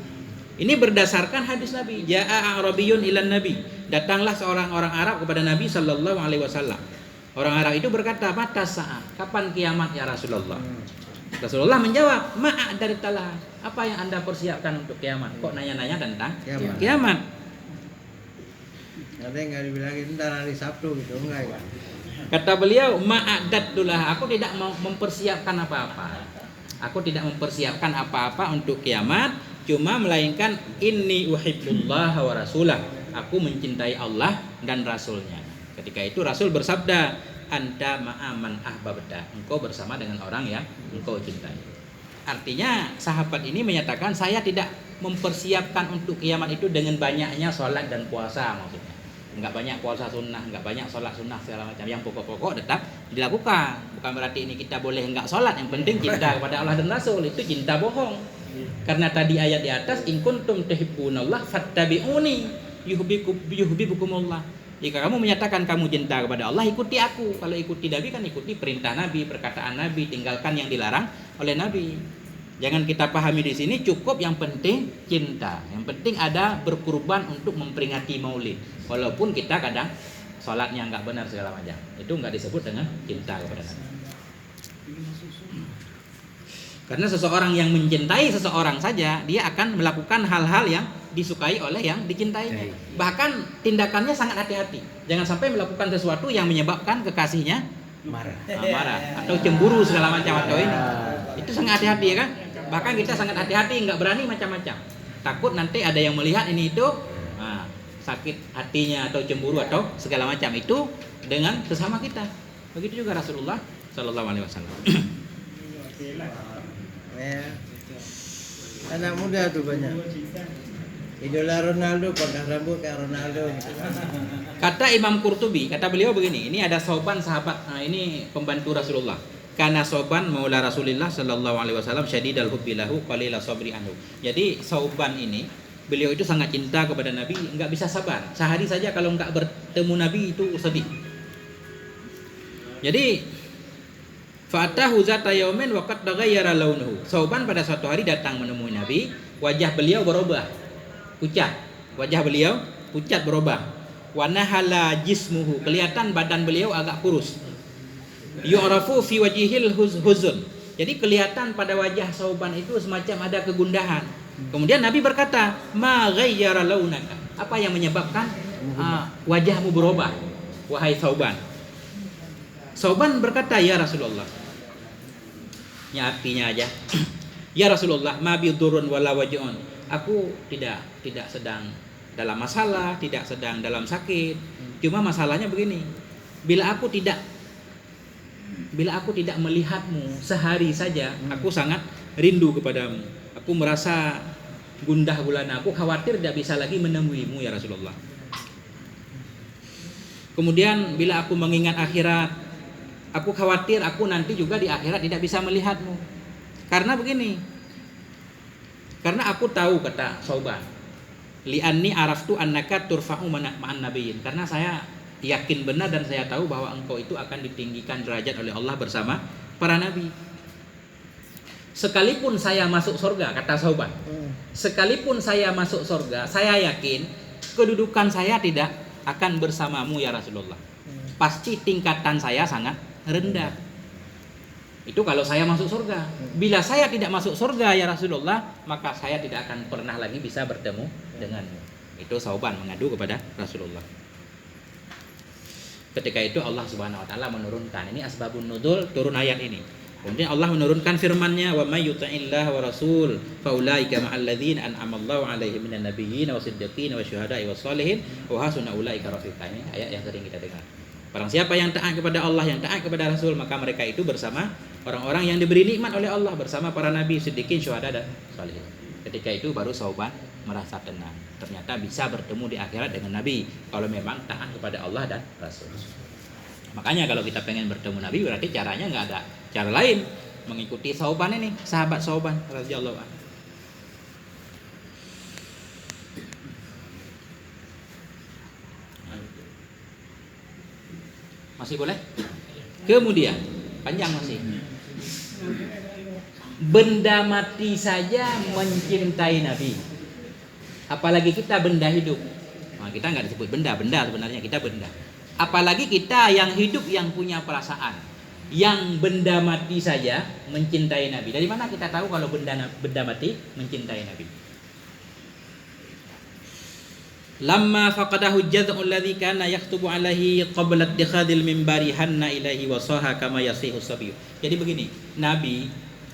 Ini berdasarkan hadis Nabi. Ja'a A'rabiyun ilan Nabi. Datanglah seorang orang Arab kepada Nabi sallallahu alaihi wasallam. Orang Arab itu berkata, "Mata saat? Kapan kiamat ya Rasulullah?" Rasulullah menjawab, "Ma'adaritalah." Apa yang Anda persiapkan untuk kiamat? Kok nanya-nanya tentang kiamat? Ada yang nggak dibilangin ntar hari Sabtu gitu, enggak ya? Kata beliau, "Ma'adatullah." Aku tidak mau mempersiapkan apa-apa. Aku tidak mempersiapkan apa-apa untuk kiamat, cuma melainkan inni uhibbullah wa rasulah. Aku mencintai Allah dan Rasulnya. Ketika itu Rasul bersabda, "Anta ma'aman ahbabta." Engkau bersama dengan orang yang engkau cintai. Artinya sahabat ini menyatakan, saya tidak mempersiapkan untuk kiamat itu dengan banyaknya sholat dan puasa maksudnya. Enggak banyak puasa sunnah, enggak banyak sholat sunnah segala macam. Yang pokok-pokok tetap dilakukan. Bukan berarti ini kita boleh enggak sholat. Yang penting cinta kepada Allah dan Rasul. Itu cinta bohong. Karena tadi ayat di atas, in kuntum tuhibbunallah fattabi'uni yuhibbukumullah. Jika kamu menyatakan kamu cinta kepada Allah, ikuti aku. Kalau ikuti Nabi kan ikuti perintah Nabi, perkataan Nabi, tinggalkan yang dilarang oleh Nabi. Jangan kita pahami di sini cukup yang penting cinta. Yang penting ada berkurban untuk memperingati Maulid. Walaupun kita kadang sholatnya nggak benar segala macam. Itu nggak disebut dengan cinta kepada Nabi. Karena seseorang yang mencintai seseorang saja, dia akan melakukan hal-hal yang disukai oleh yang dicintainya. Bahkan tindakannya sangat hati-hati. Jangan sampai melakukan sesuatu yang menyebabkan kekasihnya marah atau cemburu segala macam atau ini. Itu sangat hati-hati ya kan? Bahkan kita sangat hati-hati, nggak berani macam-macam. Takut nanti ada yang melihat ini itu sakit hatinya atau cemburu atau segala macam itu dengan sesama kita. Begitu juga Rasulullah Sallallahu Alaihi Wasallam. Ya. Anak muda tuh banyak. Idola Ronaldo, potong rambut kayak Ronaldo. Kata Imam Qurtubi, kata beliau begini, ini ada Sauban sahabat, ini pembantu Rasulullah. Karena Sauban maula Rasulullah sallallahu alaihi wasallam syadidal hubbi lahu qalila sabri anhu. Jadi Sauban ini beliau itu sangat cinta kepada Nabi, nggak bisa sabar. Sehari saja kalau nggak bertemu Nabi itu sedih. Jadi fa'atahu zata yaumin wa qad taghayyara launuhu. Sauban pada suatu hari datang menemui Nabi, wajah beliau berubah, pucat. Wajah beliau pucat berubah. Wa nahala jismuhu, kelihatan badan beliau agak kurus. Yu'rafu fi wajhil huzun. Jadi kelihatan pada wajah Sauban itu semacam ada kegundahan. Kemudian Nabi berkata, "Ma ghayyara launaka?" Apa yang menyebabkan wajahmu berubah, wahai Sauban? Sauban berkata, "Ya Rasulullah." Ya artinya aja. "Ya Rasulullah, ma bidurun wala waj'un." Aku tidak sedang dalam masalah, tidak sedang dalam sakit. Cuma masalahnya begini. Bila aku tidak melihatmu sehari saja, aku sangat rindu kepadamu. Aku merasa gundah gulana. Aku khawatir tidak bisa lagi menemuimu ya Rasulullah. Kemudian bila aku mengingat akhirat, aku khawatir aku nanti juga di akhirat tidak bisa melihatmu. Karena begini. Karena aku tahu, kata Sauban, li'anni araftu annaka turfa'u ma'an nabiyyin. Karena saya yakin benar dan saya tahu bahwa engkau itu akan ditinggikan derajat oleh Allah bersama para nabi. Sekalipun saya masuk surga, kata Sauban, sekalipun saya masuk surga, saya yakin kedudukan saya tidak akan bersamamu ya Rasulullah. Pasti tingkatan saya sangat rendah. Itu kalau saya masuk surga. Bila saya tidak masuk surga ya Rasulullah, maka saya tidak akan pernah lagi bisa bertemu denganmu. Itu Sauban mengadu kepada Rasulullah. Ketika itu Allah Subhanahu wa taala menurunkan, ini asbabun nuzul turun ayat ini. Kemudian Allah menurunkan firman-Nya, "Wa may yuti'illah wa rasul fa ulaika ma'al ladzina an'ama Allahu 'alaihim minan nabiyyin wasiddiqin wasyuhada'i wassalihin wa hasuna ulaika rafiqa." Ini ayat yang sering kita dengar. Barang siapa yang taat kepada Allah, yang taat kepada Rasul, maka mereka itu bersama orang-orang yang diberi nikmat oleh Allah, bersama para nabi, siddiqin, syuhada dan salihin. Ketika itu baru Sauban merasa tenang. Ternyata bisa bertemu di akhirat dengan Nabi kalau memang taat kepada Allah dan Rasul. Makanya kalau kita pengen bertemu Nabi, berarti caranya nggak ada cara lain, mengikuti Sauban ini, sahabat Sauban radhiyallahu anhu. Masih boleh? Kemudian panjang masih. Benda mati saja mencintai Nabi. Apalagi kita benda hidup. Nah, kita nggak disebut benda sebenarnya kita benda. Apalagi kita yang hidup yang punya perasaan. Yang benda mati saja mencintai Nabi. Dari mana kita tahu kalau benda mati mencintai Nabi? Lamma faqadahu jad'ul ladzi kana yaktubu alaihi qabla ittikhadil mimbari hanna ilaihi wa saha kama yasihu sabiy. Jadi begini, Nabi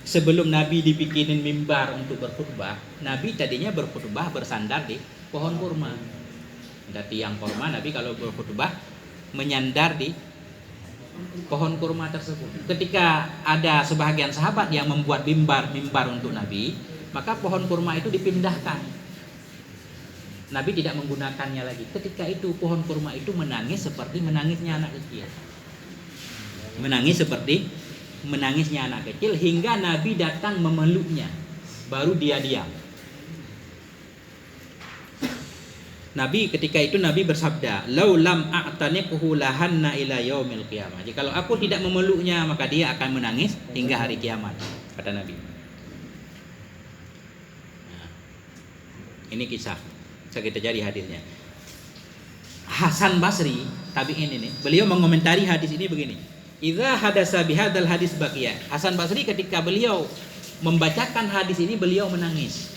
sebelum Nabi dibikinin mimbar untuk berkhutbah, Nabi tadinya berkhutbah bersandar di pohon kurma. Ada tiang kurma, Nabi kalau berkhutbah menyandar di pohon kurma tersebut. Ketika ada sebahagian sahabat yang membuat mimbar untuk Nabi, maka pohon kurma itu dipindahkan. Nabi tidak menggunakannya lagi. Ketika itu pohon kurma itu menangis seperti menangisnya anak kecil. Menangis seperti menangisnya anak kecil hingga Nabi datang memeluknya. Baru dia diam. Nabi ketika itu Nabi bersabda, "Lau lam a'taniquhu lahanna ila yaumil qiyamah." Jadi kalau aku tidak memeluknya maka dia akan menangis hingga hari kiamat, kata Nabi. Nah, ini kisah. Kita cari hadisnya. Hasan Basri, tabi'in ini, beliau mengomentari hadis ini begini. Idza hadasa bihadzal hadis baqiya. Hasan Basri ketika beliau membacakan hadis ini beliau menangis.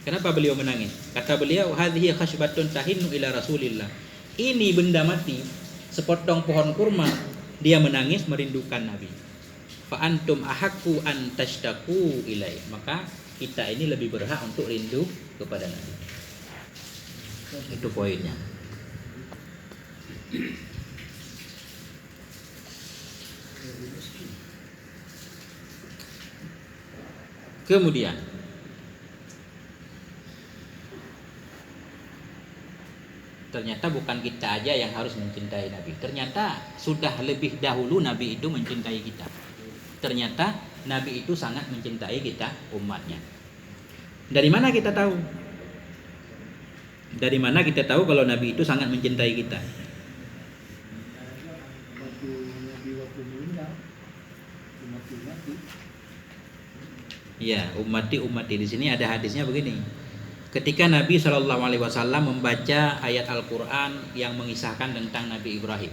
Kenapa beliau menangis? Kata beliau, hadhihi khashbatun tahinnu ila Rasulillah. Ini benda mati, sepotong pohon kurma, dia menangis merindukan Nabi. Fa antum ahaqqu an tashtaqu ilai. Maka kita ini lebih berhak untuk rindu kepada Nabi. Itu poinnya. Kemudian ternyata bukan kita aja yang harus mencintai Nabi. Ternyata sudah lebih dahulu Nabi itu mencintai kita. Ternyata Nabi itu sangat mencintai kita, umatnya. Dari mana kita tahu? Dari mana kita tahu kalau Nabi itu sangat mencintai kita? Ya, ummati. Di sini ada hadisnya begini. Ketika Nabi SAW membaca ayat Al-Quran yang mengisahkan tentang Nabi Ibrahim,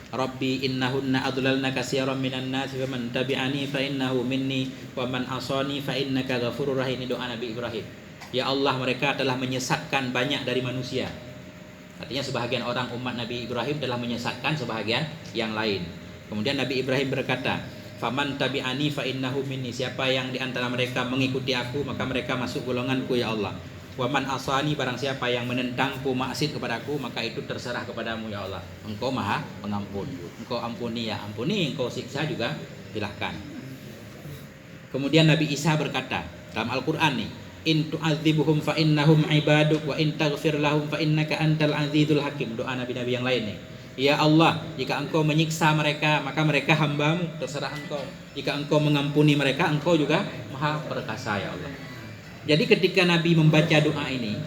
Rabbi innahunna adlalna katsiran minan nasi wa man tabi'ani fa innahu minni wa man asani fa innaka ghafurur rahim. Ini doa Nabi Ibrahim. Ya Allah, mereka telah menyesatkan banyak dari manusia. Artinya sebahagian orang umat Nabi Ibrahim telah menyesatkan sebahagian yang lain. Kemudian Nabi Ibrahim berkata, faman tabi'ani fa innahu minni. Siapa yang di antara mereka mengikuti aku, maka mereka masuk golonganku ya Allah. Wa man asani, barang siapa yang menentangku, maksiat kepadaku, maka itu terserah kepadamu ya Allah. Engkau Maha Pengampun. Engkau ampuni ya ampuni, engkau siksa juga silahkan. Kemudian Nabi Isa berkata dalam Al-Qur'an nih, in tu'adzibuhum fa innahum ibaduk wa in taghfir lahum fa innaka antal azizul hakim. Doa nabi-nabi yang lain nih. Ya Allah, jika engkau menyiksa mereka, maka mereka hambamu, terserah engkau. Jika engkau mengampuni mereka, engkau juga Maha Perkasa ya Allah. Jadi ketika Nabi membaca doa ini,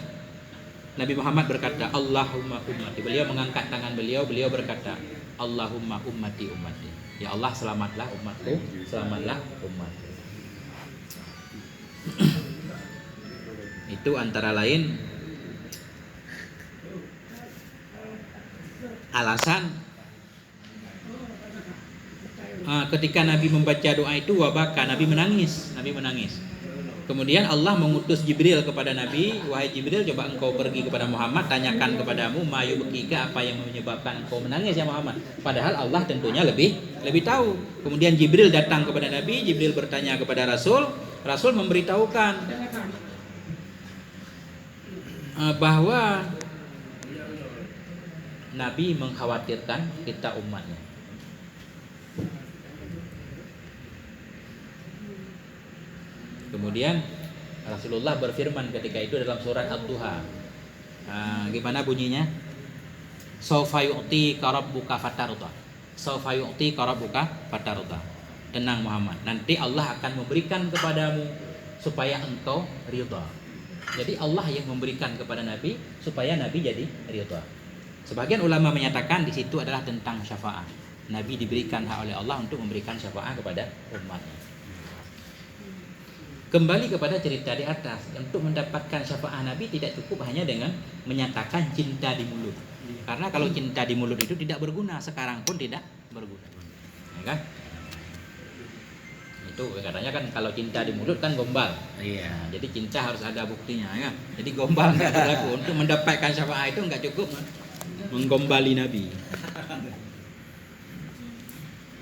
Nabi Muhammad berkata, Allahumma ummati. Beliau mengangkat tangan beliau berkata, Allahumma ummati. Ya Allah, selamatlah umatku, selamatlah umatku. Itu antara lain alasan ketika Nabi membaca doa itu wabaka, Nabi menangis. Kemudian Allah mengutus Jibril kepada Nabi, wahai Jibril, coba engkau pergi kepada Muhammad, tanyakan kepadamu mayu bekika, apa yang menyebabkan engkau menangis ya Muhammad. Padahal Allah tentunya lebih tahu. Kemudian Jibril datang kepada Nabi, Jibril bertanya kepada Rasul memberitahukan bahwa Nabi mengkhawatirkan kita umatnya. Kemudian Rasulullah berfirman ketika itu dalam surat Ad-Duha. Gimana bunyinya? Saufa yu'tika rabbuka fatarda. Saufa yu'tika rabbuka fatarda. Tenang Muhammad, nanti Allah akan memberikan kepadamu supaya engkau ridha. Jadi Allah yang memberikan kepada Nabi supaya Nabi jadi ridha. Sebagian ulama menyatakan di situ adalah tentang syafaat. Nabi diberikan hak oleh Allah untuk memberikan syafaat kepada umatnya. Kembali kepada cerita di atas, untuk mendapatkan syafaat Nabi tidak cukup hanya dengan menyatakan cinta di mulut. Karena kalau cinta di mulut itu tidak berguna, sekarang pun tidak berguna. Ya kan? Itu katanya kan kalau cinta di mulut kan gombal. Iya. Nah, jadi cinta harus ada buktinya ya. Jadi gombal enggak berlaku. Untuk mendapatkan syafaat itu enggak cukup menggombali Nabi.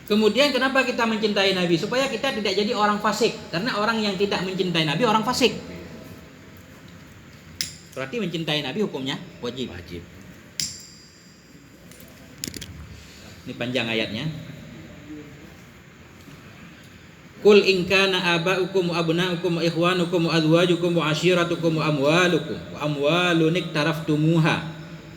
Kemudian kenapa kita mencintai Nabi? Supaya kita tidak jadi orang fasik. Karena orang yang tidak mencintai Nabi orang fasik. Berarti mencintai Nabi hukumnya wajib. Ini panjang ayatnya. Qul in kana aba'ukum wa abna'ukum wa ikhwanukum wa azwajukum wa ashiratukum wa amwalukum wa amwalun iktaraftumuha.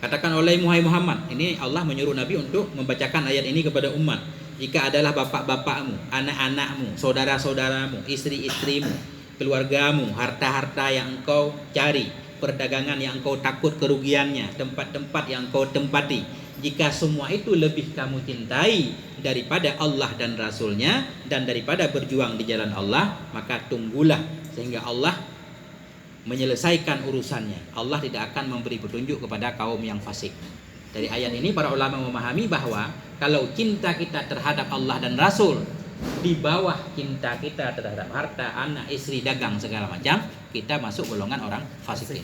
Katakan oleh Muhammad, ini Allah menyuruh Nabi untuk membacakan ayat ini kepada umat. Jika adalah bapak-bapakmu, anak-anakmu, saudara-saudaramu, istri-istrimu, keluargamu, harta-harta yang engkau cari, perdagangan yang engkau takut kerugiannya, tempat-tempat yang engkau tempati, jika semua itu lebih kamu cintai daripada Allah dan Rasulnya dan daripada berjuang di jalan Allah, maka tunggulah sehingga Allah menyelesaikan urusannya. Allah tidak akan memberi petunjuk kepada kaum yang fasik. Dari ayat ini para ulama memahami bahwa kalau cinta kita terhadap Allah dan Rasul di bawah cinta kita terhadap harta, anak, istri, dagang segala macam, kita masuk golongan orang fasik.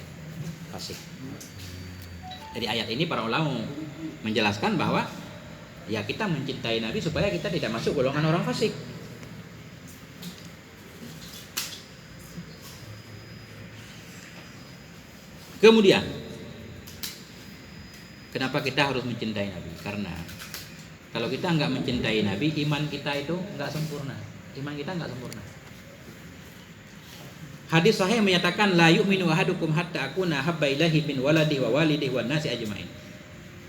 Dari ayat ini para ulama menjelaskan bahwa ya kita mencintai Nabi supaya kita tidak masuk golongan orang fasik. Kemudian kenapa kita harus mencintai Nabi? Karena kalau kita enggak mencintai Nabi, iman kita itu enggak sempurna. Hadis sahih menyatakan la yu'minu ahadukum hatta akuna habba ilaihi min waladihi wa walidihi wan nasi ajmain.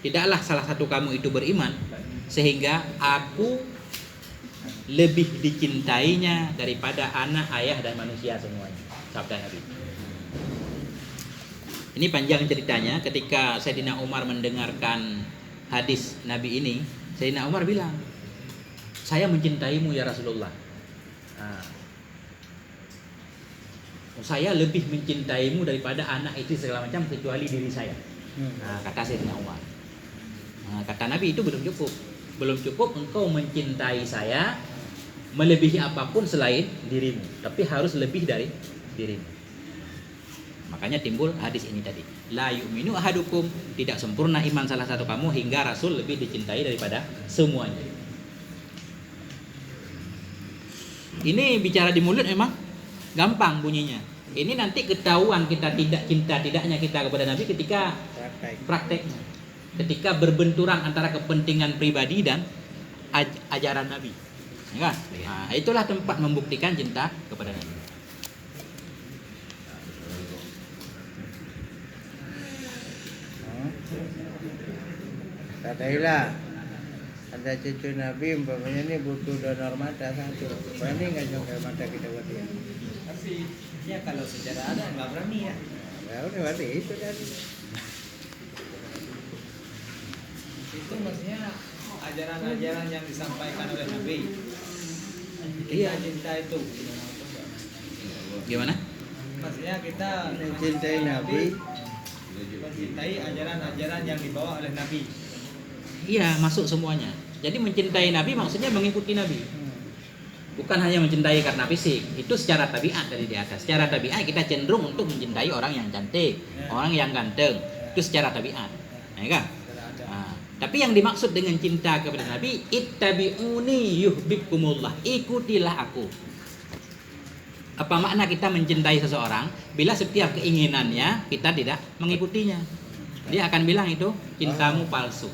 Tidaklah salah satu kamu itu beriman sehingga aku lebih dicintainya daripada anak, ayah dan manusia semuanya. Sabda Nabi. Ini panjang ceritanya. Ketika Sayyidina Umar mendengarkan hadis Nabi ini, Sayyidina Umar bilang, saya mencintaimu ya Rasulullah. Saya lebih mencintaimu daripada anak istri segala macam kecuali diri saya. Kata Sayyidina Umar. Kata Nabi, itu belum cukup. Belum cukup engkau mencintai saya melebihi apapun selain dirimu, tapi harus lebih dari dirimu. Makanya timbul hadis ini tadi. La yu'minu ahadukum, tidak sempurna iman salah satu kamu hingga Rasul lebih dicintai daripada semuanya. Ini bicara di mulut memang gampang bunyinya. Ini nanti ketahuan kita tidak cinta tidaknya kita kepada Nabi ketika prakteknya. Ketika berbenturan antara kepentingan pribadi dan ajaran Nabi. Ya kan? Nah, itulah tempat membuktikan cinta kepada Nabi. Katailah ada cucu Nabi umpamanya ini butuh donor mata satu, berani nggak nyongkel mata kita buat dia? Ya kalau secara ada nggak berani ya. Ya udah berarti itu tadi. Itu maksudnya ajaran-ajaran yang disampaikan oleh Nabi. Iya. Cinta itu. Gimana? Maksudnya kita Mencintai Nabi, mencintai ajaran-ajaran yang dibawa oleh Nabi. Iya, masuk semuanya. Jadi mencintai Nabi maksudnya mengikuti Nabi. Bukan hanya mencintai karena fisik. Itu secara tabiat dari di atas. Secara tabiat kita cenderung untuk mencintai orang yang cantik, orang yang ganteng. Itu secara tabiat. Ya kan? Tapi yang dimaksud dengan cinta kepada Nabi, ittabi'uni yuhibbukumullah. Ikutilah aku. Apa makna kita mencintai seseorang bila setiap keinginannya kita tidak mengikutinya? Dia akan bilang itu cintamu palsu,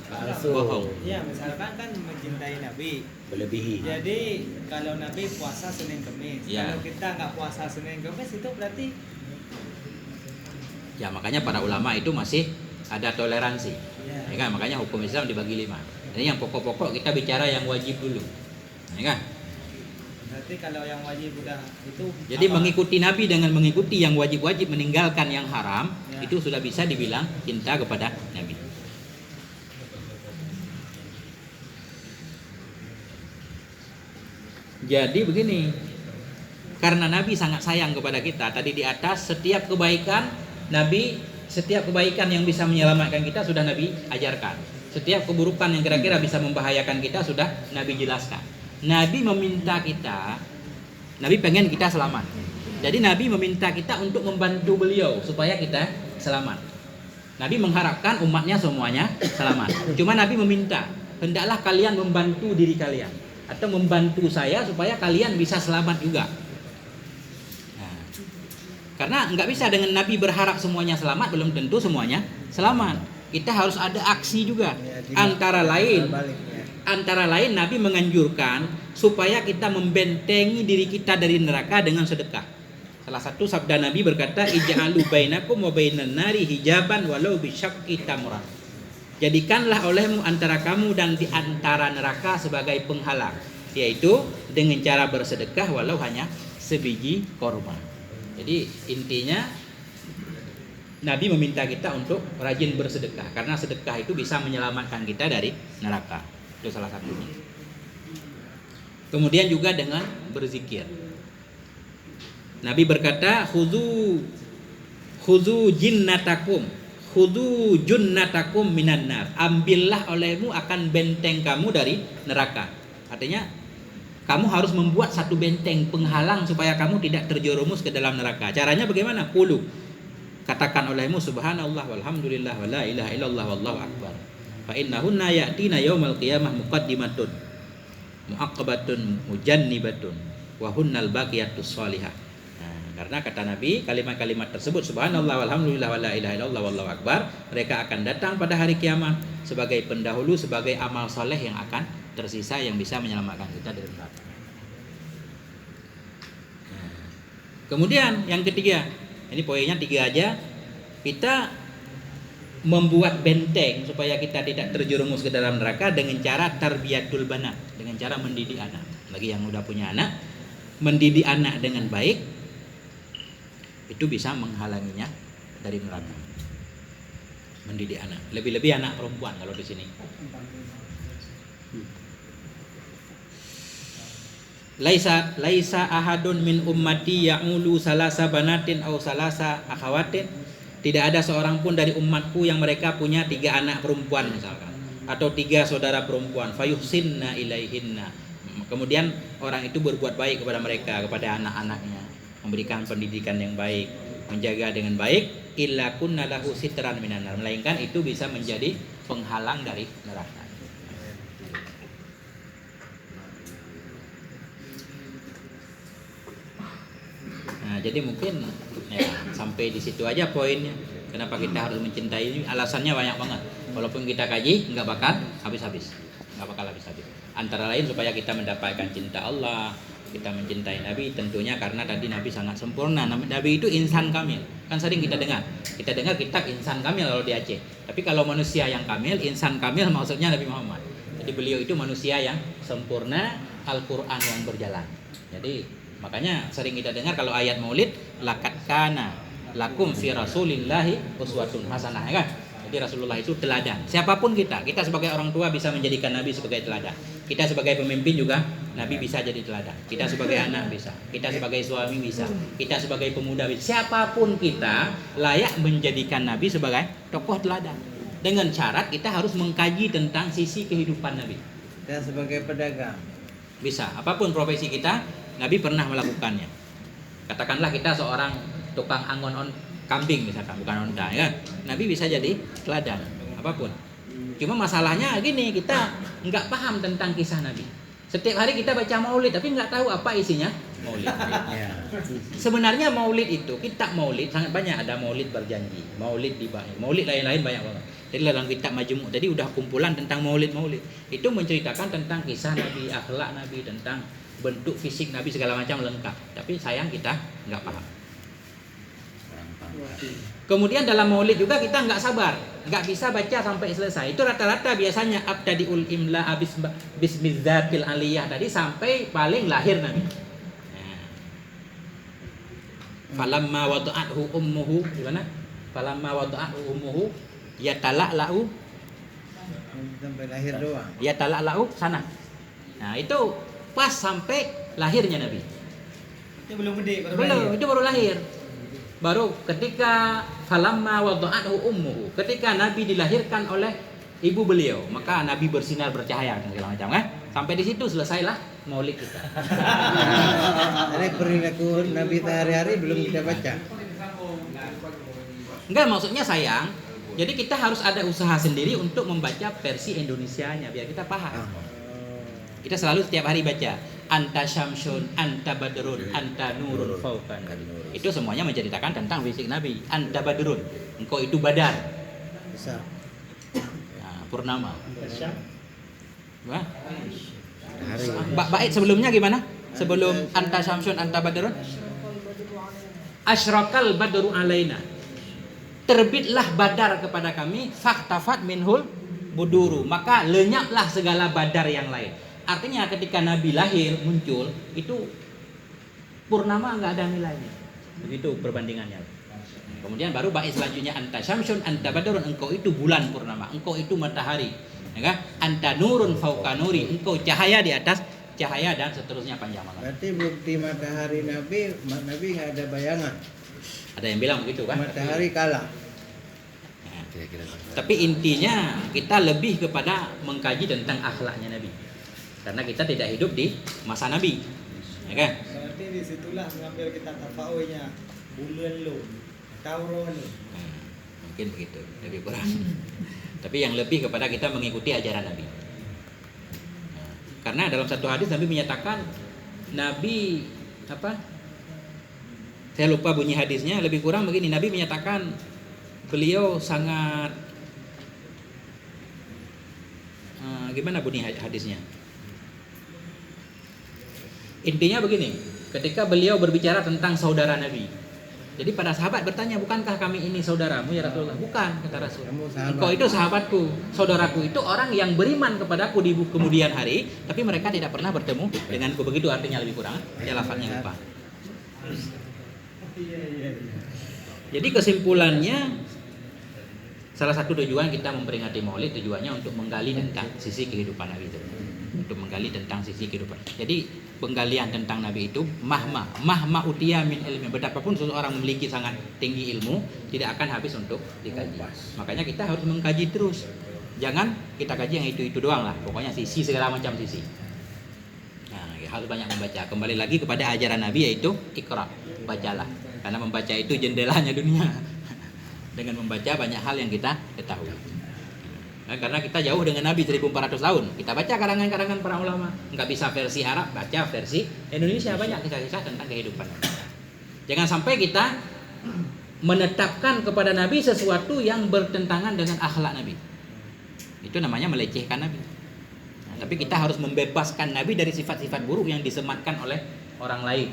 bohong. Iya, misalkan kan mencintai Nabi. Melebihi. Jadi kalau Nabi puasa Senin Kamis, Ya. kalau kita nggak puasa Senin Kamis itu berarti Ya makanya para ulama itu masih ada toleransi. ya. Ya kan? Makanya hukum Islam dibagi 5. Jadi yang pokok-pokok kita bicara yang wajib dulu. Ya kan? Berarti kalau yang wajib udah itu. Jadi apa? mengikuti Nabi dengan mengikuti yang wajib-wajib, meninggalkan yang haram, Ya. itu sudah bisa dibilang cinta kepada Nabi. Jadi begini, karena Nabi sangat sayang kepada kita, tadi di atas setiap kebaikan Nabi, setiap kebaikan yang bisa menyelamatkan kita sudah Nabi ajarkan. Setiap keburukan yang kira-kira bisa membahayakan kita sudah Nabi jelaskan. Nabi meminta kita, Nabi pengen kita selamat. Jadi Nabi meminta kita untuk membantu beliau supaya kita selamat. Nabi mengharapkan umatnya semuanya selamat. Cuma Nabi meminta, hendaklah kalian membantu diri kalian atau membantu saya supaya kalian bisa selamat juga. Nah, karena nggak bisa dengan Nabi berharap semuanya selamat, belum tentu semuanya selamat. Kita harus ada aksi juga. Antara lain Nabi menganjurkan supaya kita membentengi diri kita dari neraka dengan sedekah. Salah satu sabda Nabi berkata, ij'alu bainakum wa bainan nari hijaban walau bisyaqqi tamrah. Jadikanlah olehmu antara kamu dan di antara neraka sebagai penghalang, yaitu dengan cara bersedekah walau hanya sebiji korma. Jadi intinya Nabi meminta kita untuk rajin bersedekah, karena sedekah itu bisa menyelamatkan kita dari neraka. Itu salah satunya. Kemudian juga dengan berzikir. Nabi berkata, khudzu junnatakum minan nar. Ambillah olehmu akan benteng kamu dari neraka. Artinya kamu harus membuat satu benteng penghalang supaya kamu tidak terjerumus ke dalam neraka. Caranya bagaimana? Qulu, katakan olehmu subhanallah walhamdulillah wala ilaha illallah wallahu akbar. Fa innahunna ya'tina yaumal qiyamah muqaddimatun muaqqabatun mujannibatun wa hunnal baqiyatus shalihah. Karena kata Nabi, kalimat-kalimat tersebut subhanallah walhamdulillah wala ilaha illallah wallahu akbar, mereka akan datang pada hari kiamat sebagai pendahulu, sebagai amal soleh yang akan tersisa yang bisa menyelamatkan kita dari neraka. Kemudian yang ketiga, ini poinnya 3 aja. Kita membuat benteng supaya kita tidak terjerumus ke dalam neraka dengan cara tarbiyatul banat, dengan cara mendidik anak. Bagi yang udah punya anak, mendidik anak dengan baik itu bisa menghalanginya dari neraka. mendidik anak. Lebih-lebih anak perempuan kalau di sini. Laisa ahadun min ummati ya'ulu salasa banatin aw salasa akhawatin. Tidak ada seorang pun dari umatku yang mereka punya 3 anak perempuan misalkan, atau 3 saudara perempuan, fayuhsinna ilaihinna. Kemudian orang itu berbuat baik kepada mereka, kepada anak-anaknya, memberikan pendidikan yang baik, menjaga dengan baik, illa kunna lahu sitran minan nar, melainkan itu bisa menjadi penghalang dari neraka. Nah, jadi mungkin ya sampai di situ aja poinnya. Kenapa kita harus mencintai ini? Alasannya banyak banget. Walaupun kita kaji nggak bakal habis-habis. Antara lain supaya kita mendapatkan cinta Allah, kita mencintai Nabi, tentunya karena tadi Nabi sangat sempurna. Nabi itu insan kamil. Kan sering kita dengar kitab insan kamil kalau di Aceh. Tapi kalau manusia yang kamil, insan kamil maksudnya Nabi Muhammad. Jadi beliau itu manusia yang sempurna, Al-Qur'an yang berjalan. Jadi makanya sering kita dengar kalau ayat Maulid, laqad kana lakum fi rasulillahi uswatun hasanah, ya kan? Jadi Rasulullah itu teladan. Siapapun kita sebagai orang tua bisa menjadikan Nabi sebagai teladan. Kita sebagai pemimpin juga Nabi bisa jadi teladan. Kita sebagai anak bisa. Kita sebagai suami bisa. Kita sebagai pemuda bisa. Siapapun kita layak menjadikan Nabi sebagai tokoh teladan. Dengan syarat kita harus mengkaji tentang sisi kehidupan Nabi. Dan sebagai pedagang Bisa, apapun profesi kita, Nabi pernah melakukannya. Katakanlah kita seorang tukang angon kambing misalkan, bukan onta, ya. Nabi bisa jadi teladan, apapun. Cuma masalahnya gini, kita nggak paham tentang kisah Nabi. Setiap hari kita baca maulid, tapi nggak tahu apa isinya maulid. Sebenarnya maulid itu, kitab maulid sangat banyak. Ada maulid berjanji, maulid dibaca, maulid lain-lain banyak banget. Jadi dalam kitab Majmu' tadi udah kumpulan tentang maulid-maulid. Itu menceritakan tentang kisah Nabi, akhlak Nabi, tentang bentuk fisik Nabi, segala macam lengkap. Tapi sayang kita nggak paham. Kemudian dalam maulid juga kita nggak sabar, nggak bisa baca sampai selesai. Itu rata-rata biasanya abtadiul imla bismizzatil aliyah tadi sampai paling lahir Nabi. Falamma wada'athu ummuhu, gimana? Falamma wada'athu ummuhu yatala'la'u, sampai lahir doang. Yatala'la'u sana. Nah, itu pas sampai lahirnya Nabi. Itu belum gede, Belum, itu baru lahir. Baru ketika falamma wada'athu ummuhu, ketika Nabi dilahirkan oleh ibu beliau, maka Nabi bersinar bercahaya dan segala macam, kan? Sampai di situ selesailah maulid kita. Jadi perilaku Nabi sehari-hari belum kita baca. Enggak, maksudnya sayang. Jadi kita harus ada usaha sendiri untuk membaca versi Indonesianya biar kita paham. Kita selalu setiap hari baca anta syamsun, anta badrun, anta nurun fauqan. Itu semuanya menceritakan tentang fisik Nabi. Anta badrun, engkau itu badar. Bisa. Nah, purnama. Wah. Hari. Bait sebelumnya gimana? Sebelum anta syamsun, anta badrun. Asyraqal badru alaina. Terbitlah badar kepada kami, faktafat minhul buduru, maka lenyaplah segala badar yang lain. Artinya ketika Nabi lahir muncul itu purnama nggak ada nilainya. Begitu perbandingannya. Kemudian baru bait selanjutnya anta syamsun anta badrun, engkau itu bulan purnama, engkau itu matahari, ya kan? Anta nurun fauqa nuri, engkau cahaya di atas cahaya, dan seterusnya panjang banget. Berarti bukti matahari Nabi nggak ada bayangan. Ada yang bilang begitu kan? Matahari kalah. Nah, tapi intinya kita lebih kepada mengkaji tentang akhlaknya Nabi. Karena kita tidak hidup di masa Nabi, ya kan? Berarti disitulah mengambil kita tafaunya bulan lo, tauron lo. Mungkin begitu, lebih kurang. Tapi yang lebih kepada kita mengikuti ajaran Nabi. Nah, karena dalam satu hadis Nabi menyatakan, Nabi apa? Saya lupa bunyi hadisnya, lebih kurang begini. Nabi menyatakan beliau sangat gimana bunyi hadisnya? Intinya begini, ketika beliau berbicara tentang saudara Nabi. Jadi para sahabat bertanya, bukankah kami ini saudaramu ya Rasulullah? Bukan, kata Rasul. Engkau itu sahabatku, saudaraku itu orang yang beriman kepadaku di kemudian hari, tapi mereka tidak pernah bertemu denganku. Begitu artinya lebih kurang. Ya lafaznya lupa. Jadi kesimpulannya Salah satu tujuan kita memperingati Maulid tujuannya untuk menggali tentang sisi kehidupan Nabi itu. Untuk menggali tentang sisi kehidupan. Jadi penggalian tentang Nabi itu mahma utiya min ilmi. Betapapun seseorang memiliki sangat tinggi ilmu, tidak akan habis untuk dikaji. Makanya kita harus mengkaji terus. Jangan kita kaji yang itu doang lah. Pokoknya sisi segala macam sisi. Nah, harus banyak membaca. Kembali lagi kepada ajaran Nabi yaitu Iqra, bacalah. Karena membaca itu jendelanya dunia. Dengan membaca banyak hal yang kita ketahui. Nah, karena kita jauh dengan Nabi 1400 tahun. Kita baca karangan-karangan para ulama. Enggak bisa versi Arab, baca versi Indonesia, banyak kisah-kisah tentang kehidupan. Jangan sampai kita menetapkan kepada Nabi sesuatu yang bertentangan dengan akhlak Nabi. Itu namanya melecehkan Nabi. Nah, tapi kita harus membebaskan Nabi dari sifat-sifat buruk yang disematkan oleh orang lain.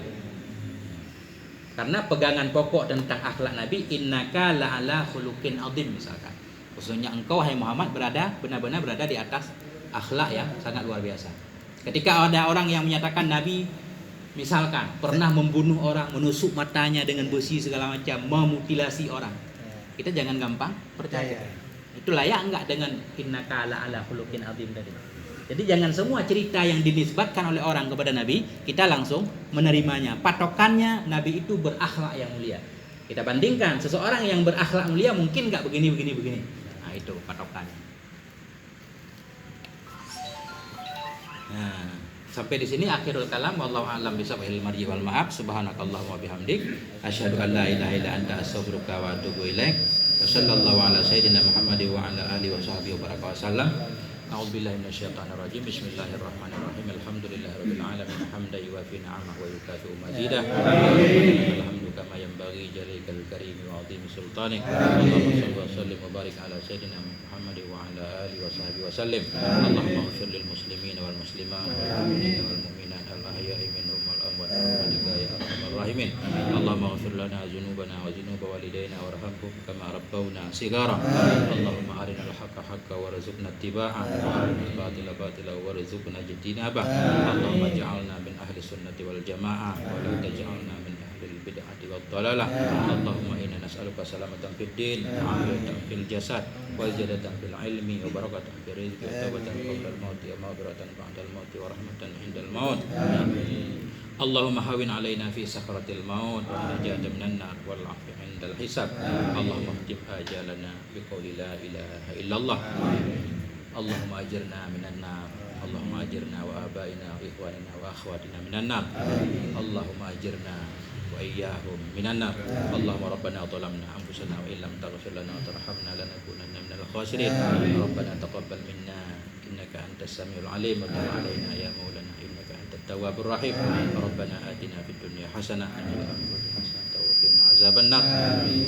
Karena pegangan pokok tentang akhlak Nabi, innaka la'ala khuluqin azim misalkan. Khususnya engkau wahai Muhammad benar-benar berada di atas akhlak yang sangat luar biasa. Ketika ada orang yang menyatakan Nabi misalkan pernah membunuh orang, menusuk matanya dengan besi segala macam, memutilasi orang, kita jangan gampang percaya. Itu layak enggak dengan innaka la'ala khuluqin azim tadi. Jadi jangan semua cerita yang dinisbatkan oleh orang kepada Nabi kita langsung menerimanya. Patokannya Nabi itu berakhlak yang mulia. Kita bandingkan seseorang yang berakhlak mulia mungkin enggak begini. Nah, itu patokannya. Nah, sampai di sini akhirul kalam. Wallahu a'lam bishawabbil marji wal ma'ab. Subhanakallahumma wa bihamdik asyhadu an la ilaha illa anta astaghfiruka wa atubu ilaik. Wa sallallahu ala sayyidina Muhammad wa ala alihi wa sahbihi wa baraka wa sallam. A'udzubillahi minasyaitonir rajim. Bismillahirrahmanirrahim. Alhamdulillahirabbil alamin hamdan yuwafi ni'amahu wa yukafi'u mazidah. Alhamdu kama yanbaghi jalikal karim wa 'azimi sultanik. Allahumma shalli wa sallim wa barik ala sayyidina Muhammad wa ala alihi wa sahbihi wa sallim. Allahumma ighfir lil muslimin wal muslimat wal mu'minat al ahya'i minhum wal amwat rahmatika ya arhamar rahimin. Allahumma ighfir lana dzunubana wa dzunuba walidayna warhamhum kama rabbawna shighara. Allahumma arinal haqqa haqqan warzuqna ittiba'ah. Batila batila warzuqna ijtinabah. Allahumma ij'alna min ahli sunnati wal jamaah wa la taj'alna min ahli bid'ati wad dhalalah. Allahumma inna nas'aluka salamatan fid din, afiyatan fil jasad, wal jadatan fil ilmi, wa barakatan fil rizqi, wa tawbatan qabla al maut, wa maghfiratan ba'da al maut, wa rahmatan indal maut. Allahumma hawin alaina fi sakratil maut wa najata minan nar wal 'afwi 'indal hisab. Allahumma htib ajalana bi qouli la ilaha illallah. Allahumma ajirna minan nar. Allahumma ajirna wa abaina wa ikhwanina wa akhwatina minan nar. Allahumma ajirna wa iyyahum minan nar. Allahumma rabbana zalamna anfusana wa illam taghfir lana wa tarhamna lanakunanna minal khasirin. Rabbana taqabbal minna innaka antas samiul alim wa tub 'alaina ya maulana innaka antat tawwabur rahim. Rabbana atina fid dunya hasanah wa fil akhirati hasanah wa qina azaban nar.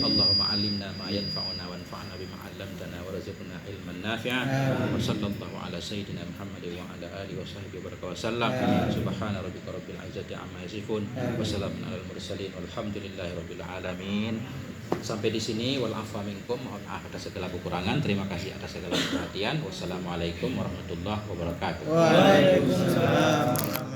Allahumma 'allimna ma yanfa'una wanfa'na bima 'allamtana warzuqna ilman nafi'an. Wa sallallahu ala sayyidina Muhammad wa ala alihi wa sahbihi wa sallam. Subhana rabbika rabbil izzati amma yasifun wa salamun alal mursalin walhamdulillahi rabbil alamin. Sampai di sini wal afwa minkum, mohon maaf atas segala kekurangan. Terima kasih atas segala perhatian. Wassalamualaikum warahmatullahi wabarakatuh. Waalaikumsalam.